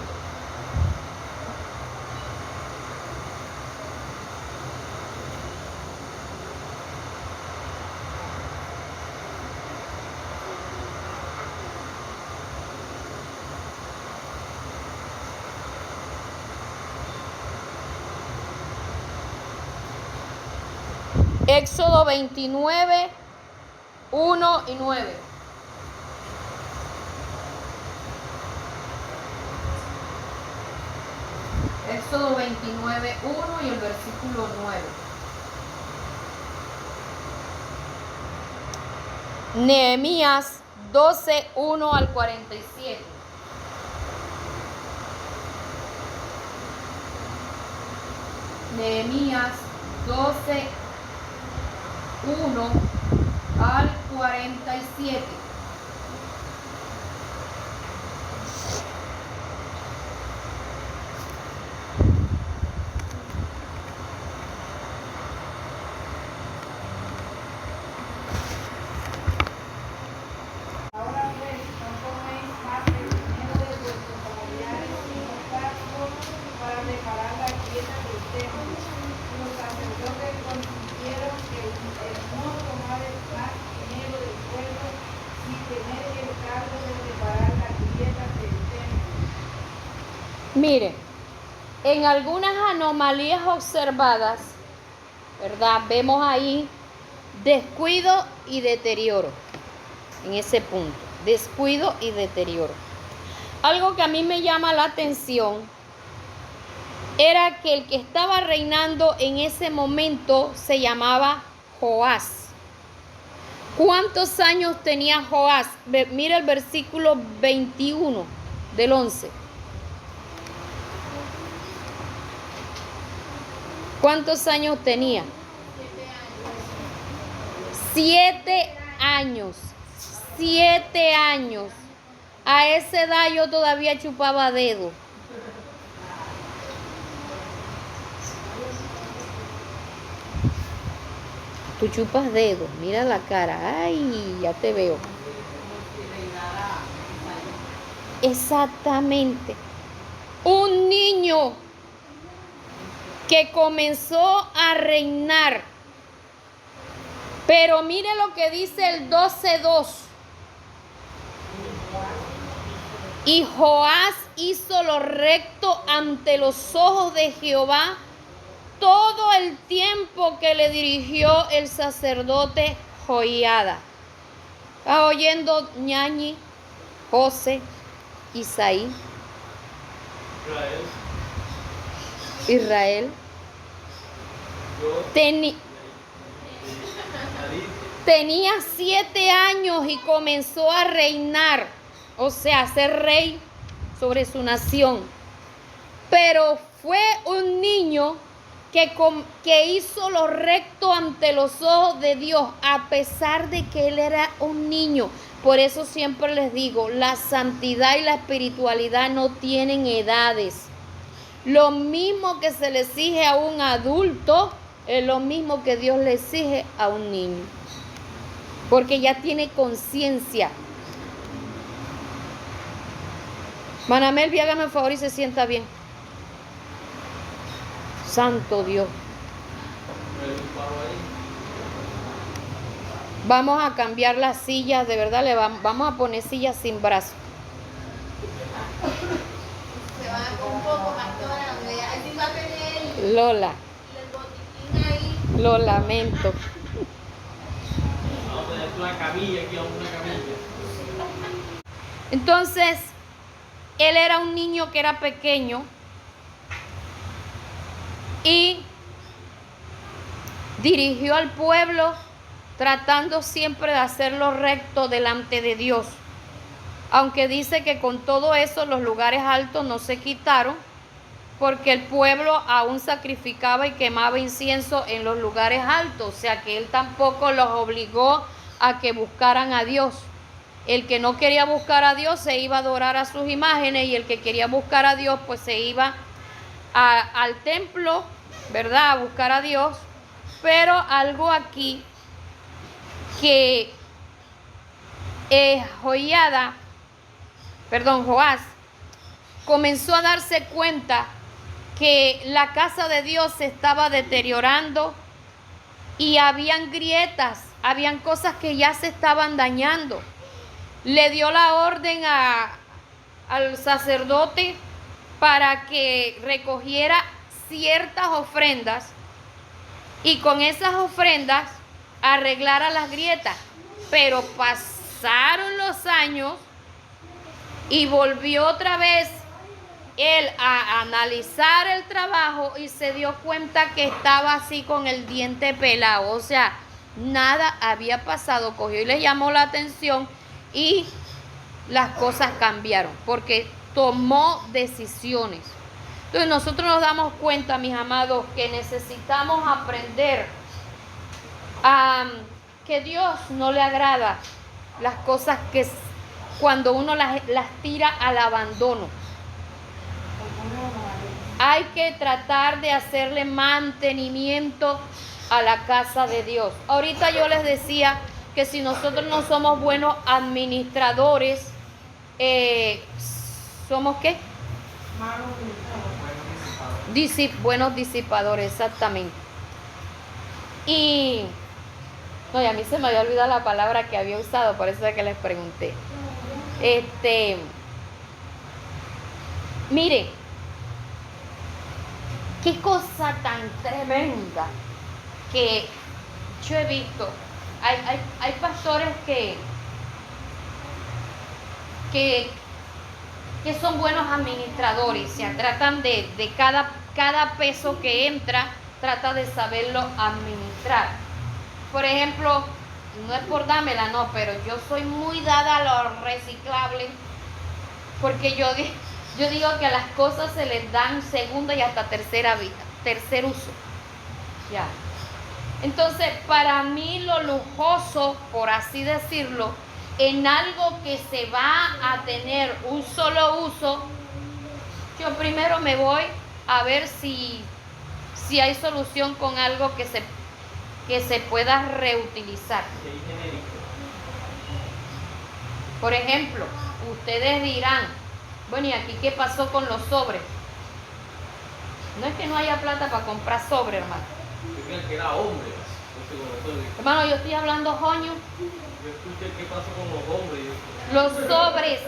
Éxodo 29, 1 y 9. Éxodo 29, 1 y el versículo 9. Nehemías 12, 1 al 47. Nehemías 12, 1 al 47. Ahora pues, no toméis más el dinero de vuestros familiares, sino gastos para reparar la grieta del templo. Los sacerdotes consintieron que no tomar más dinero del pueblo sin tener el cargo de reparar las grietas del templo. Mire, en algunas anomalías observadas, ¿verdad? Vemos ahí descuido y deterioro. en ese punto. Descuido y deterioro. Algo que a mí me llama la atención era que el que estaba reinando en ese momento se llamaba Joás. ¿Cuántos años tenía Joás? Mira el versículo 21 del 11. ¿Cuántos años tenía? 7 años. 7 años. A esa edad yo todavía chupaba dedo. Tú chupas dedos, mira la cara. Ay, ya te veo. Exactamente. Un niño que comenzó a reinar. Pero mire lo que dice el 12:2. Y Joás hizo lo recto ante los ojos de Jehová todo el tiempo que le dirigió el sacerdote Joiada. ¿Está oyendo, Ñañi, José, Isaí? Israel. Tenía 7 años y comenzó a reinar, o sea, a ser rey sobre su nación. Pero fue un niño que hizo lo recto ante los ojos de Dios, a pesar de que él era un niño. Por eso siempre les digo, la santidad y la espiritualidad no tienen edades. Lo mismo que se le exige a un adulto es lo mismo que Dios le exige a un niño, porque ya tiene conciencia. Manamel, hágame el favor y se sienta bien. Santo Dios. Vamos a cambiar las sillas, de verdad, vamos a poner sillas sin brazos. Se va un poco, pastora, donde así va a tener Lola, el botiquín ahí. lo lamento. Vamos a poner una camilla aquí, una camilla. Entonces, él era un niño que era pequeño y dirigió al pueblo tratando siempre de hacerlo recto delante de Dios. Aunque dice que con todo eso los lugares altos no se quitaron, porque el pueblo aún sacrificaba y quemaba incienso en los lugares altos. O sea que él tampoco los obligó a que buscaran a Dios. El que no quería buscar a Dios se iba a adorar a sus imágenes, y el que quería buscar a Dios pues se iba al templo, ¿verdad? A buscar a Dios. Pero algo aquí que Joás comenzó a darse cuenta que la casa de Dios se estaba deteriorando y habían grietas, habían cosas que ya se estaban dañando. Le dio la orden al sacerdote para que recogiera ciertas ofrendas y con esas ofrendas arreglara las grietas. Pero pasaron los años y volvió otra vez él a analizar el trabajo y se dio cuenta que estaba así con el diente pelado. O sea, nada había pasado. Cogió y le llamó la atención y las cosas cambiaron porque tomó decisiones. Entonces nosotros nos damos cuenta, mis amados, que necesitamos aprender que Dios no le agrada las cosas que cuando uno las tira al abandono. Hay que tratar de hacerle mantenimiento a la casa de Dios. Ahorita yo les decía que si nosotros no somos buenos administradores, ¿somos qué? Buenos disipadores, exactamente. Y a mí se me había olvidado la palabra que había usado, por eso es que les pregunté. Miren, qué cosa tan tremenda que yo he visto. Hay pastores que que son buenos administradores, o sea, tratan de cada peso que entra, trata de saberlo administrar. Por ejemplo, no es por dármela, no, pero yo soy muy dada a lo reciclable, porque yo digo que a las cosas se les dan segunda y hasta tercera vida, tercer uso. Ya. Entonces, para mí lo lujoso, por así decirlo, en algo que se va a tener un solo uso, yo primero me voy a ver si hay solución con algo que se pueda reutilizar. Por ejemplo, ustedes dirán, bueno, ¿y aquí qué pasó con los sobres? No es que no haya plata para comprar sobres, hermano. Yo creía que era hombre. Hermano, yo estoy hablando joño. Yo escuché qué pasó con los hombres. Los sobres,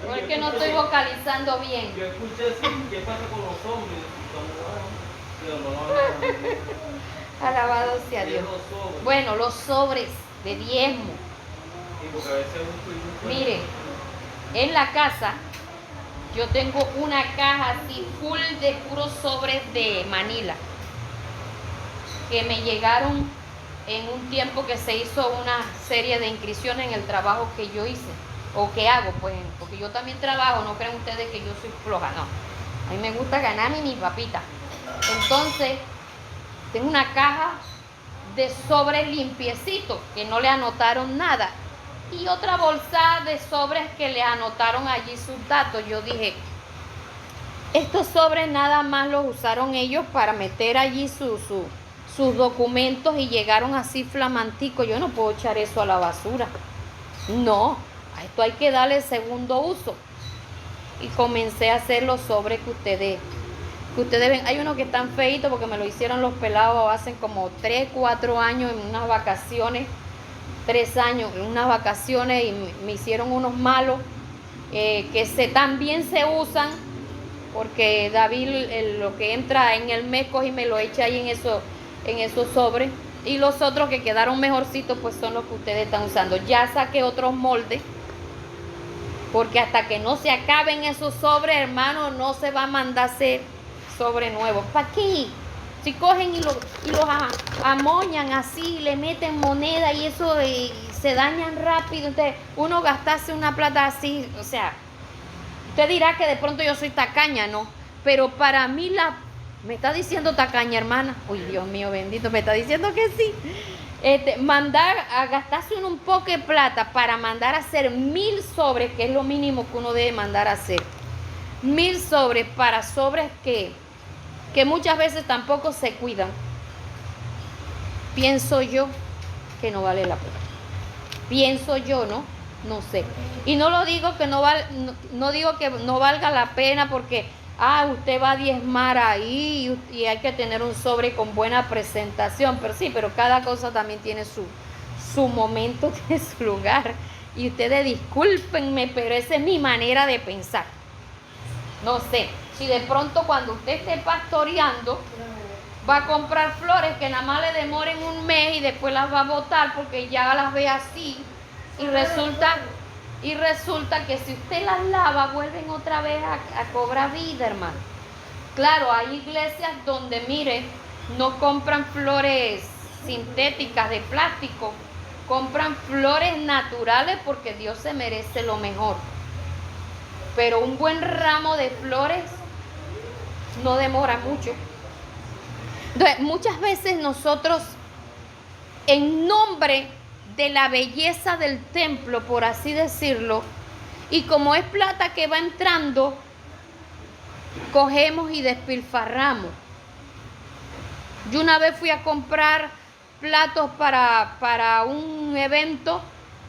porque no estoy vocalizando bien. Yo escuché así, qué pasa con los hombres. Alabado sea Dios. Bueno, los sobres de diezmo. Miren, en la casa yo tengo una caja así full de puros sobres de Manila que me llegaron en un tiempo que se hizo una serie de inscripciones en el trabajo que yo hice o que hago, pues, porque yo también trabajo, no crean ustedes que yo soy floja, no. A mí me gusta ganarme mi papita. Entonces, tengo una caja de sobres limpiecitos que no le anotaron nada y otra bolsa de sobres que le anotaron allí sus datos. Yo dije, estos sobres nada más los usaron ellos para meter allí sus documentos y llegaron así flamanticos. Yo no puedo echar eso a la basura. No, a esto hay que darle segundo uso. Y comencé a hacer los sobres que ustedes ven. Hay unos que están feitos porque me lo hicieron los pelados hace como 3, 4 años en unas vacaciones. 3 años en unas vacaciones y me hicieron unos malos que también se usan porque David lo que entra en el mes coge y me lo echa ahí en esos sobres, y los otros que quedaron mejorcitos pues son los que ustedes están usando. Ya saqué otros moldes porque hasta que no se acaben esos sobres, hermano, no se va a mandar a hacer sobre nuevos. ¿Para qué? Si cogen y los amoñan así, le meten moneda y eso se dañan rápido. Entonces, uno gastarse una plata así, o sea, usted dirá que de pronto yo soy tacaña, ¿no? Pero para mí me está diciendo tacaña, hermana. Uy, Dios mío, bendito, me está diciendo que sí. Mandar a gastarse un poco de plata para mandar a hacer 1000 sobres, que es lo mínimo que uno debe mandar a hacer. 1000 sobres para sobres que muchas veces tampoco se cuidan. Pienso yo que no vale la pena. Pienso yo, ¿no? No sé. Y no lo digo que no digo que no valga la pena porque usted va a diezmar ahí y hay que tener un sobre con buena presentación, pero cada cosa también tiene su momento, tiene su lugar. Y ustedes discúlpenme, pero esa es mi manera de pensar. No sé, si de pronto cuando usted esté pastoreando va a comprar flores que nada más le demoren un mes y después las va a botar porque ya las ve así y resulta que si usted las lava vuelven otra vez a cobrar vida, hermano. Claro, hay iglesias donde, mire, no compran flores sintéticas de plástico, compran flores naturales porque Dios se merece lo mejor. Pero un buen ramo de flores no demora mucho. Entonces, muchas veces nosotros, en nombre de la belleza del templo, por así decirlo, y como es plata que va entrando, cogemos y despilfarramos. Yo una vez fui a comprar platos para un evento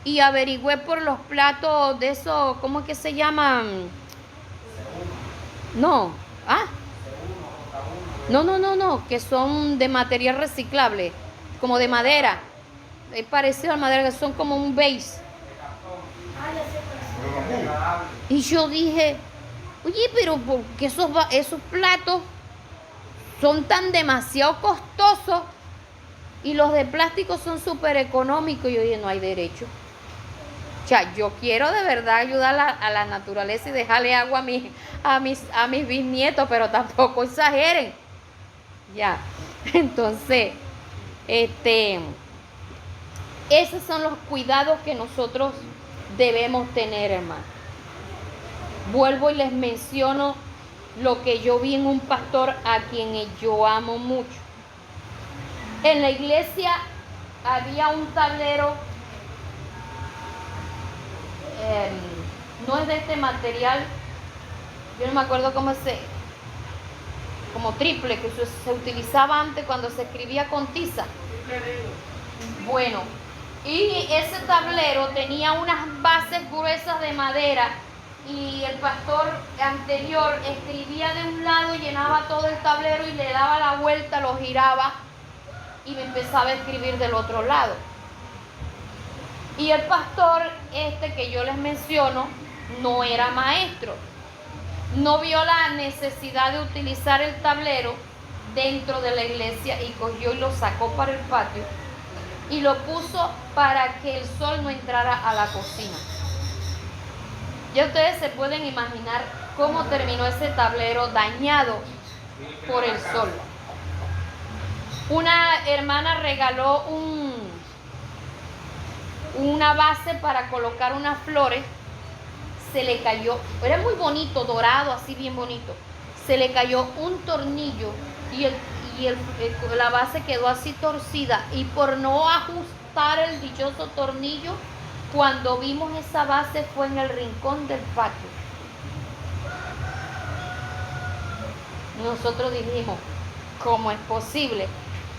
y averigüé por los platos de esos, ¿cómo es que se llaman? No, no, que son de material reciclable, como de madera. Es parecido a la madera, que son como un beige. Y yo dije, oye, pero ¿por qué esos platos son tan demasiado costosos y los de plástico son súper económicos? Y yo dije, no hay derecho. O sea, yo quiero de verdad ayudar a la naturaleza y dejarle agua a mis bisnietos, pero tampoco exageren. Ya. Entonces, esos son los cuidados que nosotros debemos tener, hermano. Vuelvo y les menciono lo que yo vi en un pastor a quien yo amo mucho. En la iglesia había un tablero, no es de este material, yo no me acuerdo como triple, que se utilizaba antes cuando se escribía con tiza. Bueno, y ese tablero tenía unas bases gruesas de madera y el pastor anterior escribía de un lado, llenaba todo el tablero y le daba la vuelta, lo giraba y me empezaba a escribir del otro lado. Y el pastor que yo les menciono no era maestro, no vio la necesidad de utilizar el tablero dentro de la iglesia y cogió y lo sacó para el patio y lo puso para que el sol no entrara a la cocina. Ya ustedes se pueden imaginar cómo terminó ese tablero dañado por el sol. Una hermana regaló una base para colocar unas flores. Se le cayó, era muy bonito, dorado, así bien bonito. Se le cayó un tornillo y la base quedó así torcida. Y por no ajustar el dichoso tornillo, cuando vimos esa base fue en el rincón del patio. Nosotros dijimos, ¿cómo es posible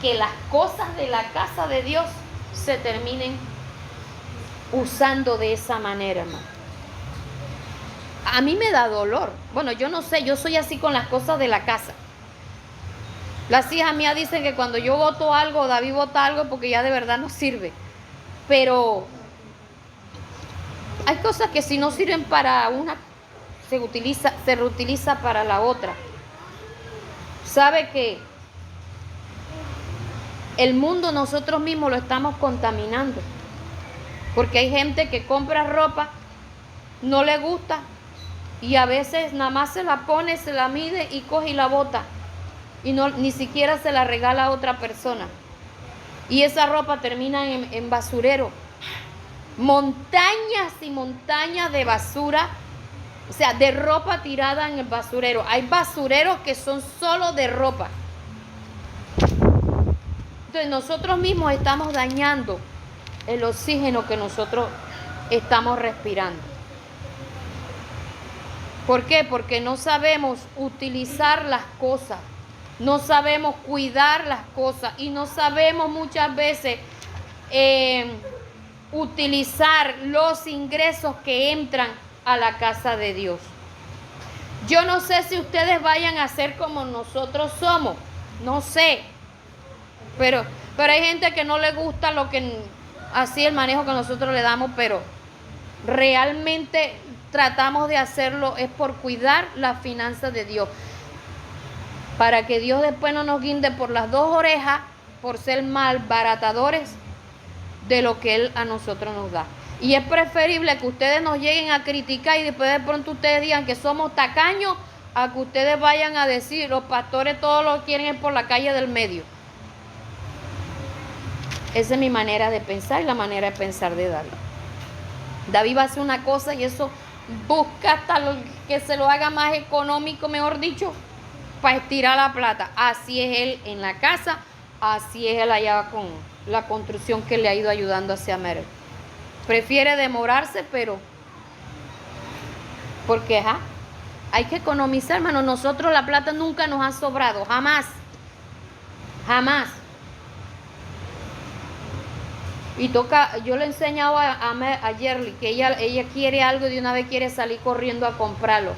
que las cosas de la casa de Dios se terminen usando de esa manera, hermano? A mí me da dolor. Bueno, yo no sé, yo soy así con las cosas de la casa. Las hijas mías dicen que cuando yo boto algo, David bota algo porque ya de verdad no sirve. Pero hay cosas que si no sirven para una, se reutiliza para la otra. ¿Sabe que el mundo nosotros mismos lo estamos contaminando? Porque hay gente que compra ropa, no le gusta y a veces nada más se la pone, se la mide y coge y la bota y ni siquiera se la regala a otra persona. Y esa ropa termina en basurero. Montañas y montañas de basura, o sea, de ropa tirada en el basurero. Hay basureros que son solo de ropa. Entonces nosotros mismos estamos dañando el oxígeno que nosotros estamos respirando. ¿Por qué? Porque no sabemos utilizar las cosas, no sabemos cuidar las cosas y no sabemos muchas veces utilizar los ingresos que entran a la casa de Dios. Yo no sé si ustedes vayan a ser como nosotros somos, no sé, pero hay gente que no le gusta así el manejo que nosotros le damos, pero realmente tratamos de hacerlo es por cuidar las finanzas de Dios, para que Dios después no nos guinde por las dos orejas por ser malbaratadores de lo que Él a nosotros nos da. Y es preferible que ustedes nos lleguen a criticar y después de pronto ustedes digan que somos tacaños, a que ustedes vayan a decir, los pastores todos lo quieren es por la calle del medio. Esa es mi manera de pensar y la manera de pensar de David. David va a hacer una cosa y eso busca hasta que se lo haga más económico, mejor dicho, para estirar la plata. Así es él en la casa, así es él allá con la construcción que le ha ido ayudando hacia Mero. Prefiere demorarse, pero porque hay que economizar, hermano. Nosotros la plata nunca nos ha sobrado, jamás, jamás. Y yo le he enseñado a Yerly que ella quiere algo y de una vez quiere salir corriendo a comprarlo.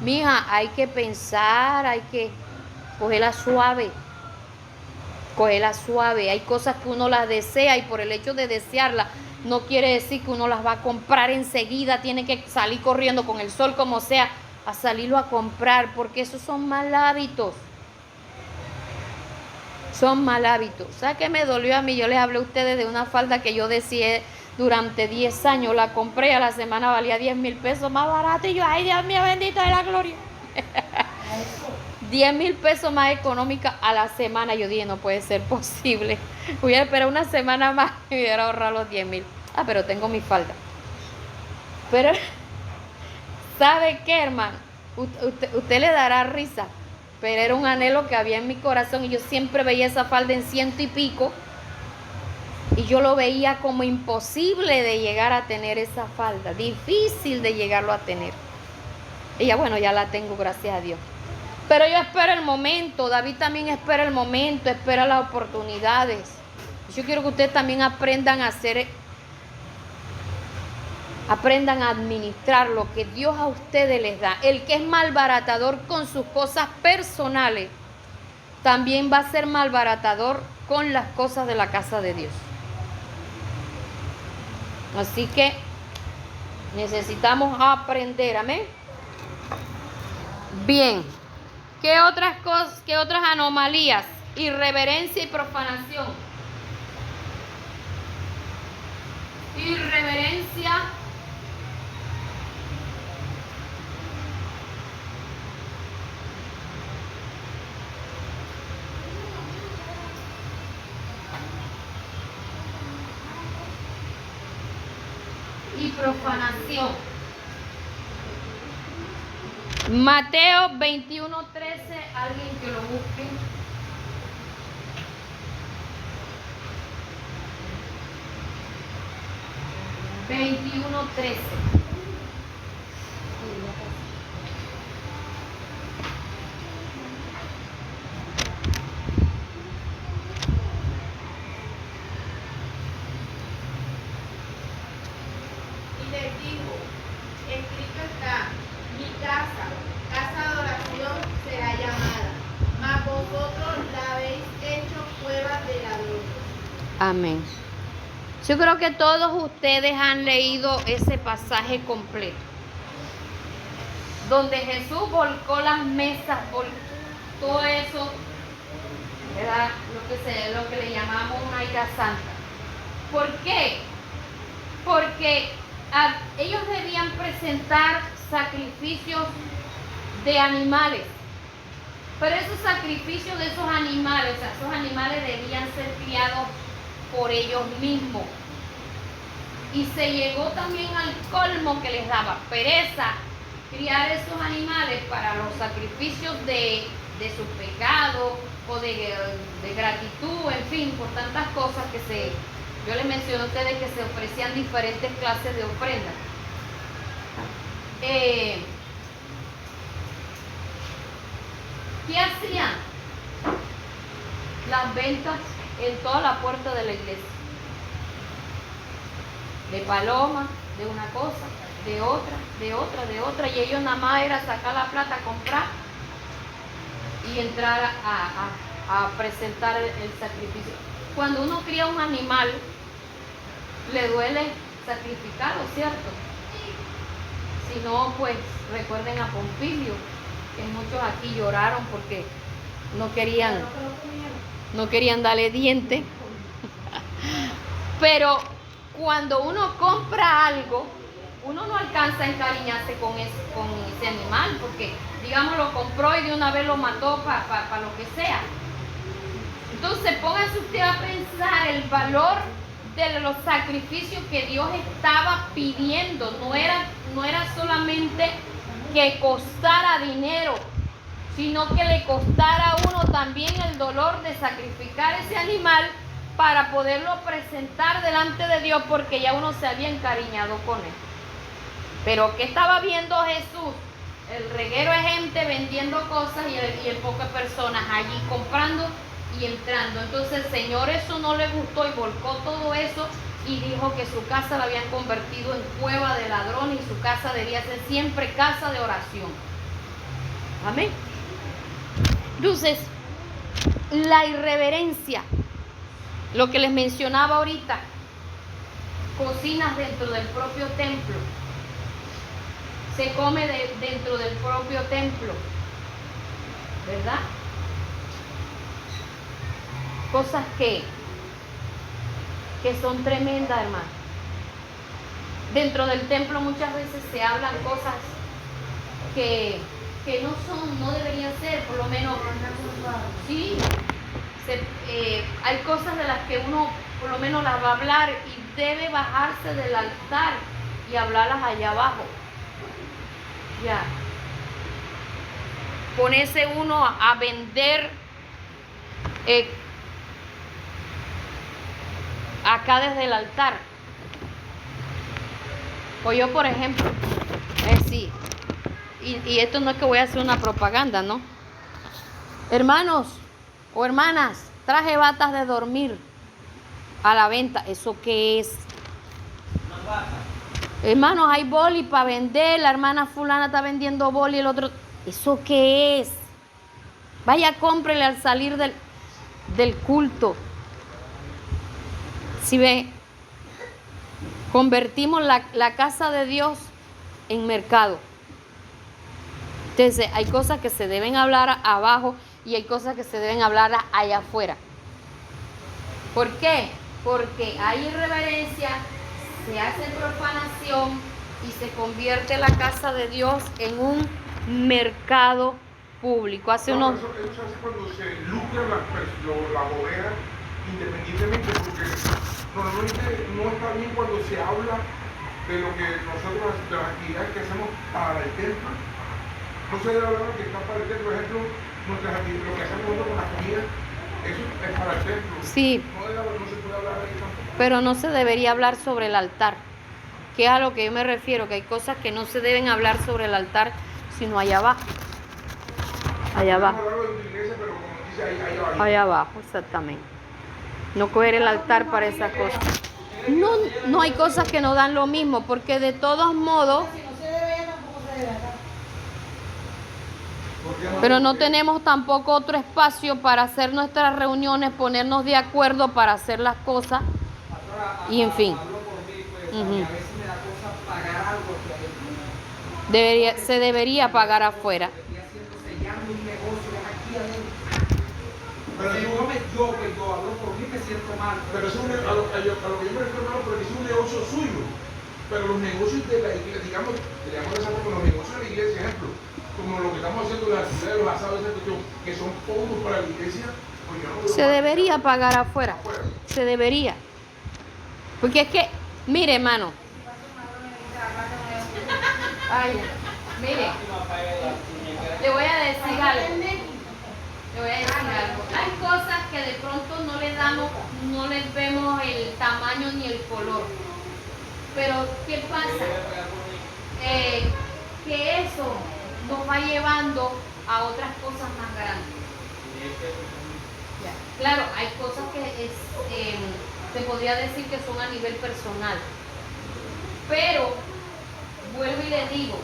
Mija, hay que pensar, hay que cogerla suave. Cogerla suave. Hay cosas que uno las desea y por el hecho de desearlas no quiere decir que uno las va a comprar enseguida. Tiene que salir corriendo con el sol como sea a salirlo a comprar, porque esos son mal hábitos. Son mal hábitos. ¿Sabes qué me dolió a mí? Yo les hablé a ustedes de una falda que yo deseé durante 10 años. La compré, a la semana valía 10,000 pesos más barato. Y yo, ay Dios mío, bendito de la gloria. 10,000 pesos más económica a la semana. Yo dije, no puede ser posible. Voy a esperar una semana más y me hubiera ahorrado los 10,000. Ah, pero tengo mi falda. Pero, ¿sabe qué, hermano? Usted le dará risa, pero era un anhelo que había en mi corazón y yo siempre veía esa falda en 100 y pico y yo lo veía como imposible de llegar a tener esa falda, difícil de llegarlo a tener. Y ya bueno, ya la tengo, gracias a Dios. Pero yo espero el momento, David también espera el momento, espera las oportunidades. Yo quiero que ustedes también aprendan a administrar lo que Dios a ustedes les da. El que es malbaratador con sus cosas personales, también va a ser malbaratador con las cosas de la casa de Dios. Así que necesitamos aprender, amén. Bien, ¿qué otras cosas, qué otras anomalías? Irreverencia y profanación. Irreverencia y profanación. Mateo 21:13, alguien que lo busque. Y les dijo, escrito está, mi casa, casa de oración será llamada, mas vosotros la habéis hecho cueva de ladrones. Amén. Yo creo que todos ustedes han leído ese pasaje completo, donde Jesús volcó las mesas, todo eso, ¿verdad? Lo que le llamamos una ira santa. ¿Por qué? Porque ellos debían presentar sacrificios de animales, pero esos sacrificios de esos animales, o sea, esos animales debían ser criados por ellos mismos. Y se llegó también al colmo que les daba pereza criar esos animales para los sacrificios de sus pecados o de gratitud, en fin, por tantas cosas que yo les mencioné a ustedes que se ofrecían diferentes clases de ofrendas. ¿Qué hacían? Las ventas en toda la puerta de la iglesia. De paloma, de una cosa, de otra, de otra, de otra. Y ellos nada más era sacar la plata, comprar y entrar a presentar el sacrificio. Cuando uno cría un animal, le duele sacrificarlo, ¿cierto? Si no, pues recuerden a Pompilio, que muchos aquí lloraron porque no querían darle diente. Pero cuando uno compra algo, uno no alcanza a encariñarse con ese animal, porque digamos lo compró y de una vez lo mató para lo que sea. Entonces pónganse usted a pensar el valor de los sacrificios que Dios estaba pidiendo. No era solamente que costara dinero, sino que le costara a uno también el dolor de sacrificar ese animal para poderlo presentar delante de Dios, porque ya uno se había encariñado con él. Pero ¿qué estaba viendo Jesús? El reguero de gente vendiendo cosas y el poco de personas allí comprando y entrando. Entonces el Señor eso no le gustó y volcó todo eso y dijo que su casa la habían convertido en cueva de ladrones y su casa debía ser siempre casa de oración. Amén. Entonces, la irreverencia, lo que les mencionaba ahorita, cocinas dentro del propio templo, se come dentro del propio templo, ¿verdad? Cosas que son tremendas, hermano. Dentro del templo muchas veces se hablan cosas que no deberían ser, por lo menos, sí, hay cosas de las que uno por lo menos las va a hablar y debe bajarse del altar y hablarlas allá abajo. Ya. Ponerse uno a vender acá desde el altar. O yo, por ejemplo, sí. Y esto no es que voy a hacer una propaganda, ¿no? Hermanos o hermanas, traje batas de dormir a la venta. ¿Eso qué es? Hermanos, hay boli para vender. La hermana fulana está vendiendo boli. El otro. ¿Eso qué es? Vaya, cómprele al salir del culto. Si ve, convertimos la casa de Dios en mercado. Entonces, hay cosas que se deben hablar abajo y hay cosas que se deben hablar allá afuera. ¿Por qué? Porque hay irreverencia, se hace profanación y se convierte la casa de Dios en un mercado público. Eso se hace cuando se lucra la bodega independientemente, porque normalmente no está bien cuando se habla de lo que nosotros, de las actividades que hacemos para el templo. No se debe hablar de lo que está para el templo. Por ejemplo, nuestras actividades, lo que hacemos nosotros con la comida, eso es para el templo. Sí. No se puede hablar de eso tampoco. Pero no se debería hablar sobre el altar, que es a lo que yo me refiero, que hay cosas que no se deben hablar sobre el altar, sino allá abajo. Allá abajo. Allá abajo, exactamente. No coger el altar para esas cosas. No hay cosas que no dan lo mismo, porque de todos modos, pero no tenemos tampoco otro espacio para hacer nuestras reuniones, ponernos de acuerdo para hacer las cosas y en fin. Se debería pagar afuera. Pero yo hablo por mí, me siento mal. Pero es a lo que yo me refiero, hermano, porque es un negocio suyo. Pero los negocios de la iglesia, digamos los negocios de la iglesia, ejemplo, como lo que estamos haciendo las actividades de los asados, que son fondos para la iglesia, pues yo no Se debería pagar afuera. Se debería. Porque es que, mire, hermano. Ay, mire. Le voy a decir algo. Hay cosas que de pronto no les vemos el tamaño ni el color. Pero, ¿qué pasa? Que eso nos va llevando a otras cosas más grandes. Claro, hay cosas que se podría decir que son a nivel personal. Pero, vuelvo y le digo,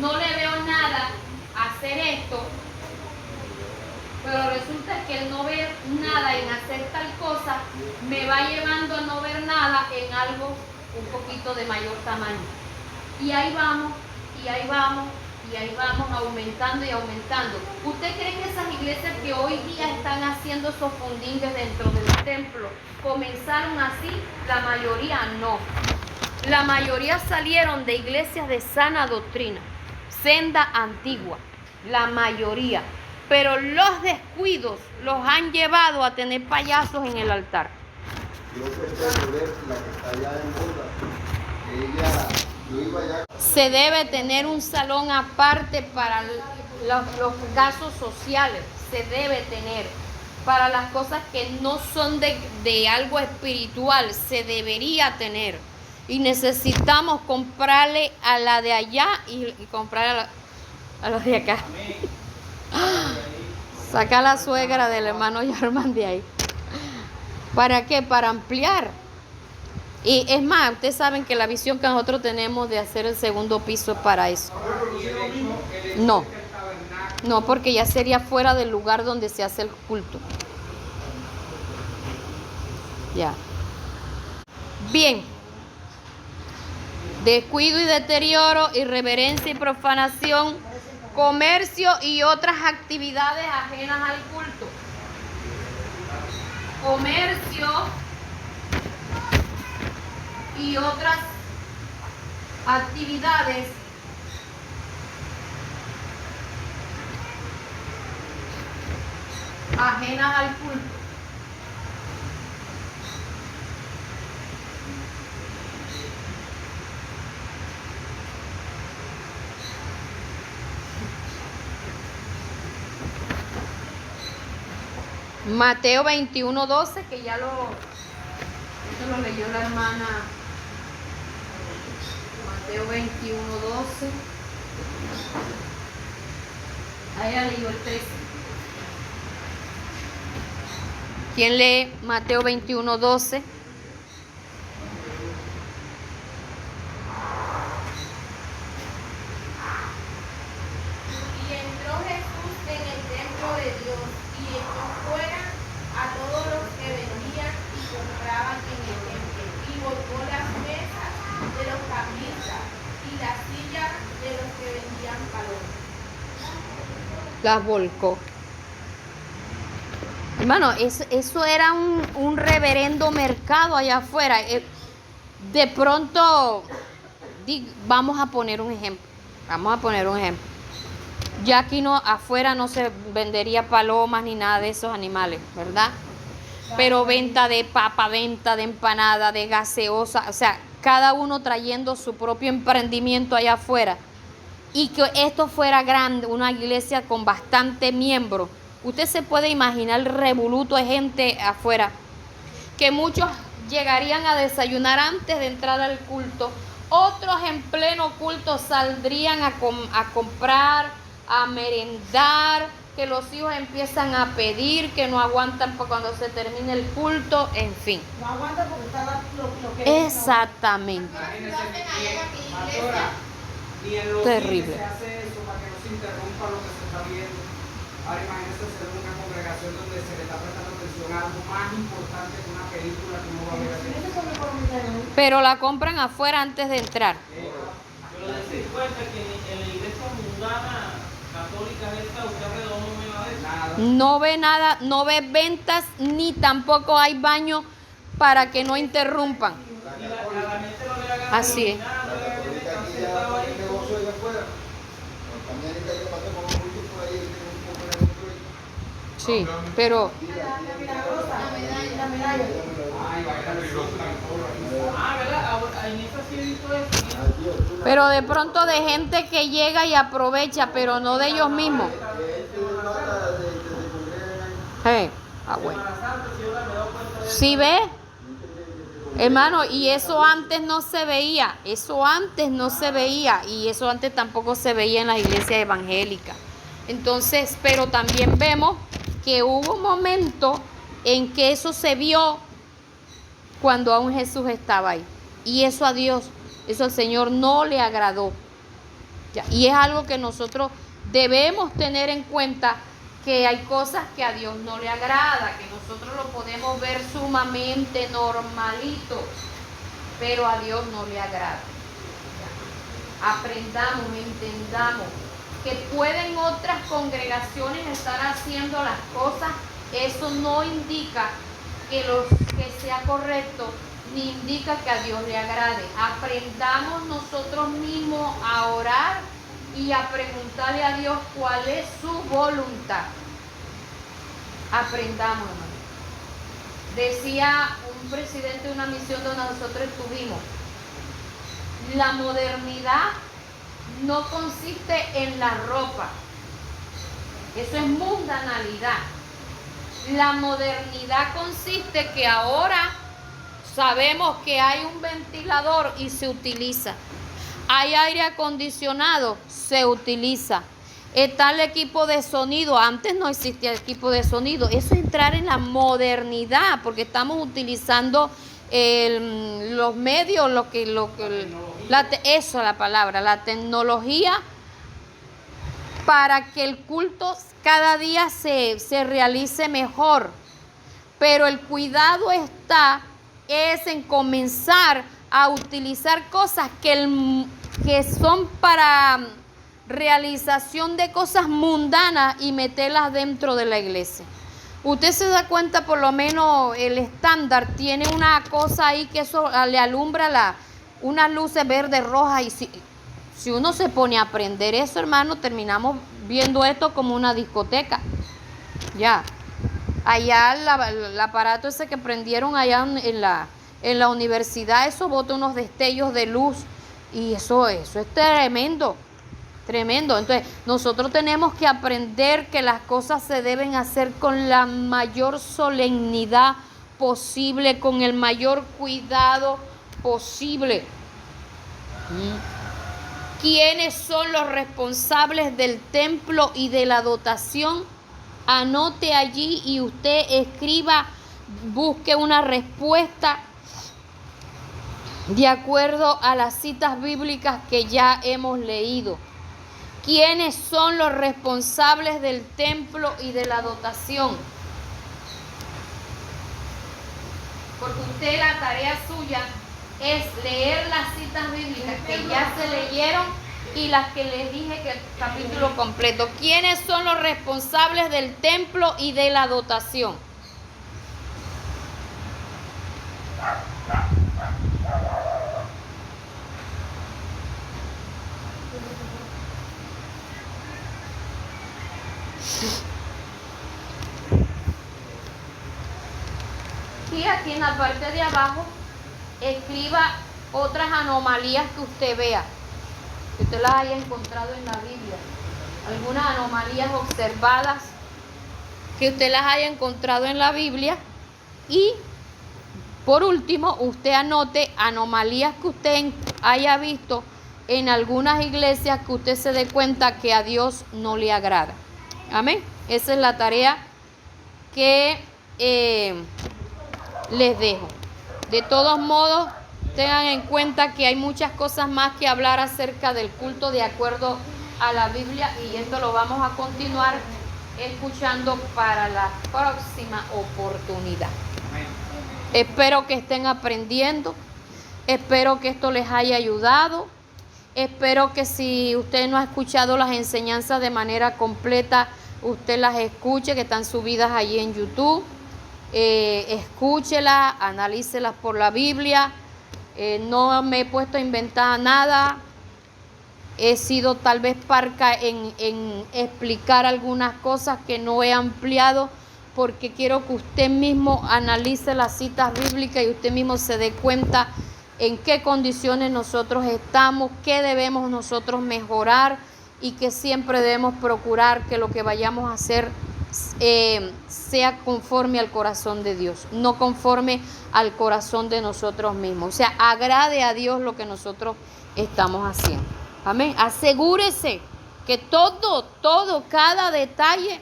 no le veo nada a hacer esto. Pero resulta que el no ver nada en hacer tal cosa me va llevando a no ver nada en algo un poquito de mayor tamaño. Y ahí vamos, y ahí vamos, y ahí vamos aumentando y aumentando. ¿Usted cree que esas iglesias que hoy día están haciendo esos fundingues dentro del templo comenzaron así? La mayoría no. La mayoría salieron de iglesias de sana doctrina, senda antigua, la mayoría. Pero los descuidos los han llevado a tener payasos en el altar. Yo pretendo ver la que está allá en boda, yo iba allá. Se debe tener un salón aparte para los casos sociales, se debe tener. Para las cosas que no son de algo espiritual, se debería tener. Y necesitamos comprarle a la de allá y comprarle a los de acá. Saca a la suegra del hermano Yarman de ahí. ¿Para qué? Para ampliar. Y es más, ustedes saben que la visión que nosotros tenemos de hacer el segundo piso es para eso. No, porque ya sería fuera del lugar donde se hace el culto. Ya. Bien. Descuido y deterioro, irreverencia y profanación, comercio y otras actividades ajenas al culto. Comercio y otras actividades ajenas al culto. Mateo 21:12, que ya eso lo leyó la hermana. Mateo 21:12. Ahí ya leyó el 13. ¿Quién lee Mateo 21:12? Y entró Jesús en el templo de Dios y echó fuera a todos los que vendían y compraban en el templo y volcó las mesas de los cambistas y las sillas de los que vendían palomas. Las volcó. Hermano, eso era un reverendo mercado allá afuera. De pronto, vamos a poner un ejemplo. Ya aquí afuera no se vendería palomas ni nada de esos animales, ¿verdad? Pero venta de papa, venta de empanada, de gaseosa, o sea, cada uno trayendo su propio emprendimiento allá afuera. Y que esto fuera grande, una iglesia con bastante miembros. Usted se puede imaginar el revoluto de gente afuera, que muchos llegarían a desayunar antes de entrar al culto, otros en pleno culto saldrían a comprar, a merendar, que los hijos empiezan a pedir, que no aguantan para cuando se termine el culto, en fin. No aguanta porque está lo que Exactamente. Pastora, ni en los Terrible. cines se hace eso para que no se interrumpa lo que se está viendo. Ahora imagínense ser una congregación donde se le está prestando atención a algo más importante que una película que uno va a ver aquí. Pero la compran afuera antes de entrar. Pero decir cuenta que en la iglesia mundana católica esta, usted alrededor no me va a ver nada. No ve nada, no ve ventas, ni tampoco hay baño para que no interrumpan. Y la gente no le haga Así es. nada, no le haga Ahorita nada, aquí se ya estaba hay ahí. negocio allá afuera. También ahorita yo pasé por un culto por ahí, tengo un poco de negocio ahí. Sí, pero La medalla. Ay, vaya, Ah, ¿verdad? En esa sí he visto eso. Adiós, tú la- pero de pronto de gente que llega y aprovecha, pero no de ellos mismos. Este mata de que se congregan ahí. Bueno. Semana Santa, si yo me he dado cuenta de eso. ¿Sí ve? Hermano, y eso antes no se veía, y eso antes tampoco se veía en las iglesias evangélicas. Entonces, pero también vemos que hubo un momento en que eso se vio cuando aún Jesús estaba ahí. Y eso a Dios, eso al Señor no le agradó. Ya, y es algo que nosotros debemos tener en cuenta, que hay cosas que a Dios no le agrada, que nosotros lo podemos ver sumamente normalito, pero a Dios no le agrada. Ya. Aprendamos, entendamos que pueden otras congregaciones estar haciendo las cosas, eso no indica que sea correcto, ni indica que a Dios le agrade. Aprendamos nosotros mismos a orar y a preguntarle a Dios cuál es su voluntad. Aprendamos, hermano. Decía un presidente de una misión donde nosotros estuvimos, la modernidad no consiste en la ropa, eso es mundanalidad. La modernidad consiste que ahora sabemos que hay un ventilador y se utiliza. Hay aire acondicionado, se utiliza. Está el equipo de sonido, antes no existía equipo de sonido. Eso es entrar en la modernidad, porque estamos utilizando los medios, la tecnología, para que el culto cada día se realice mejor. Pero el cuidado es en comenzar a utilizar cosas que son para realización de cosas mundanas y meterlas dentro de la iglesia. Usted se da cuenta, por lo menos el estándar tiene una cosa ahí que eso le alumbra unas luces verdes, rojas, y si uno se pone a aprender eso, hermano, terminamos viendo esto como una discoteca. Ya. Allá el aparato ese que prendieron allá en la universidad, eso bota unos destellos de luz. Y eso es tremendo, tremendo. Entonces, nosotros tenemos que aprender que las cosas se deben hacer con la mayor solemnidad posible, con el mayor cuidado posible. ¿Quiénes son los responsables del templo y de la dotación? Anote allí y usted escriba, busque una respuesta de acuerdo a las citas bíblicas que ya hemos leído. ¿Quiénes son los responsables del templo y de la dotación? Porque usted, la tarea suya es leer las citas bíblicas que ya se leyeron y las que les dije que el capítulo completo. ¿Quiénes son los responsables del templo y de la dotación? Y aquí en la parte de abajo escriba otras anomalías que usted vea, que usted las haya encontrado en la Biblia, algunas anomalías observadas que usted las haya encontrado en la Biblia. Y por último, usted anote anomalías que usted haya visto en algunas iglesias que usted se dé cuenta que a Dios no le agrada. Amén. Esa es la tarea que les dejo. De todos modos, tengan en cuenta que hay muchas cosas más que hablar acerca del culto de acuerdo a la Biblia, y esto lo vamos a continuar escuchando para la próxima oportunidad. Espero que estén aprendiendo, espero que esto les haya ayudado, espero que si usted no ha escuchado las enseñanzas de manera completa, usted las escuche, que están subidas allí en YouTube. Escúchelas, analícelas por la Biblia. No me he puesto a inventar nada. He sido tal vez parca en explicar algunas cosas que no he ampliado, porque quiero que usted mismo analice las citas bíblicas y usted mismo se dé cuenta en qué condiciones nosotros estamos, qué debemos nosotros mejorar, y que siempre debemos procurar que lo que vayamos a hacer sea conforme al corazón de Dios, no conforme al corazón de nosotros mismos. O sea, agrade a Dios lo que nosotros estamos haciendo. Amén. Asegúrese que todo, cada detalle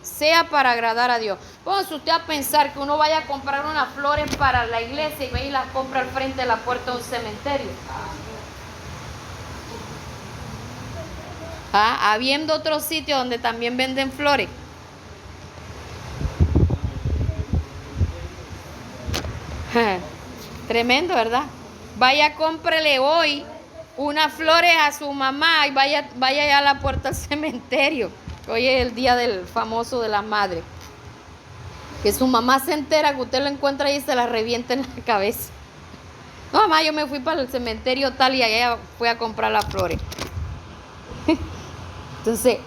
sea para agradar a Dios. Póngase usted a pensar que uno vaya a comprar unas flores para la iglesia y ve y las compra al frente de la puerta de un cementerio. Habiendo otro sitio donde también venden flores. Tremendo, ¿verdad? Vaya, cómprele hoy unas flores a su mamá y vaya allá a la puerta del cementerio. Hoy es el día del famoso de las madres. Que su mamá se entera que usted lo encuentra ahí y se la revienta en la cabeza. No, mamá, yo me fui para el cementerio tal y allá fui a comprar las flores. Entonces,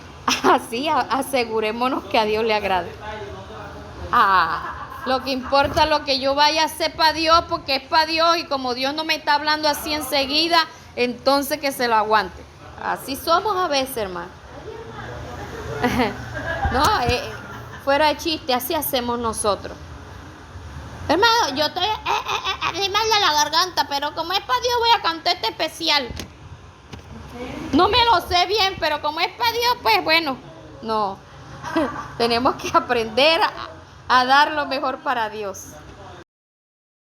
así asegurémonos que a Dios le agrade. Lo que importa es lo que yo vaya a hacer para Dios, porque es para Dios, y como Dios no me está hablando así enseguida, entonces que se lo aguante. Así somos a veces, hermano. No, fuera de chiste, así hacemos nosotros. Hermano, yo estoy mal de la garganta, pero como es para Dios voy a cantar este especial. No me lo sé bien, pero como es para Dios, pues bueno, no. Tenemos que aprender a dar lo mejor para Dios.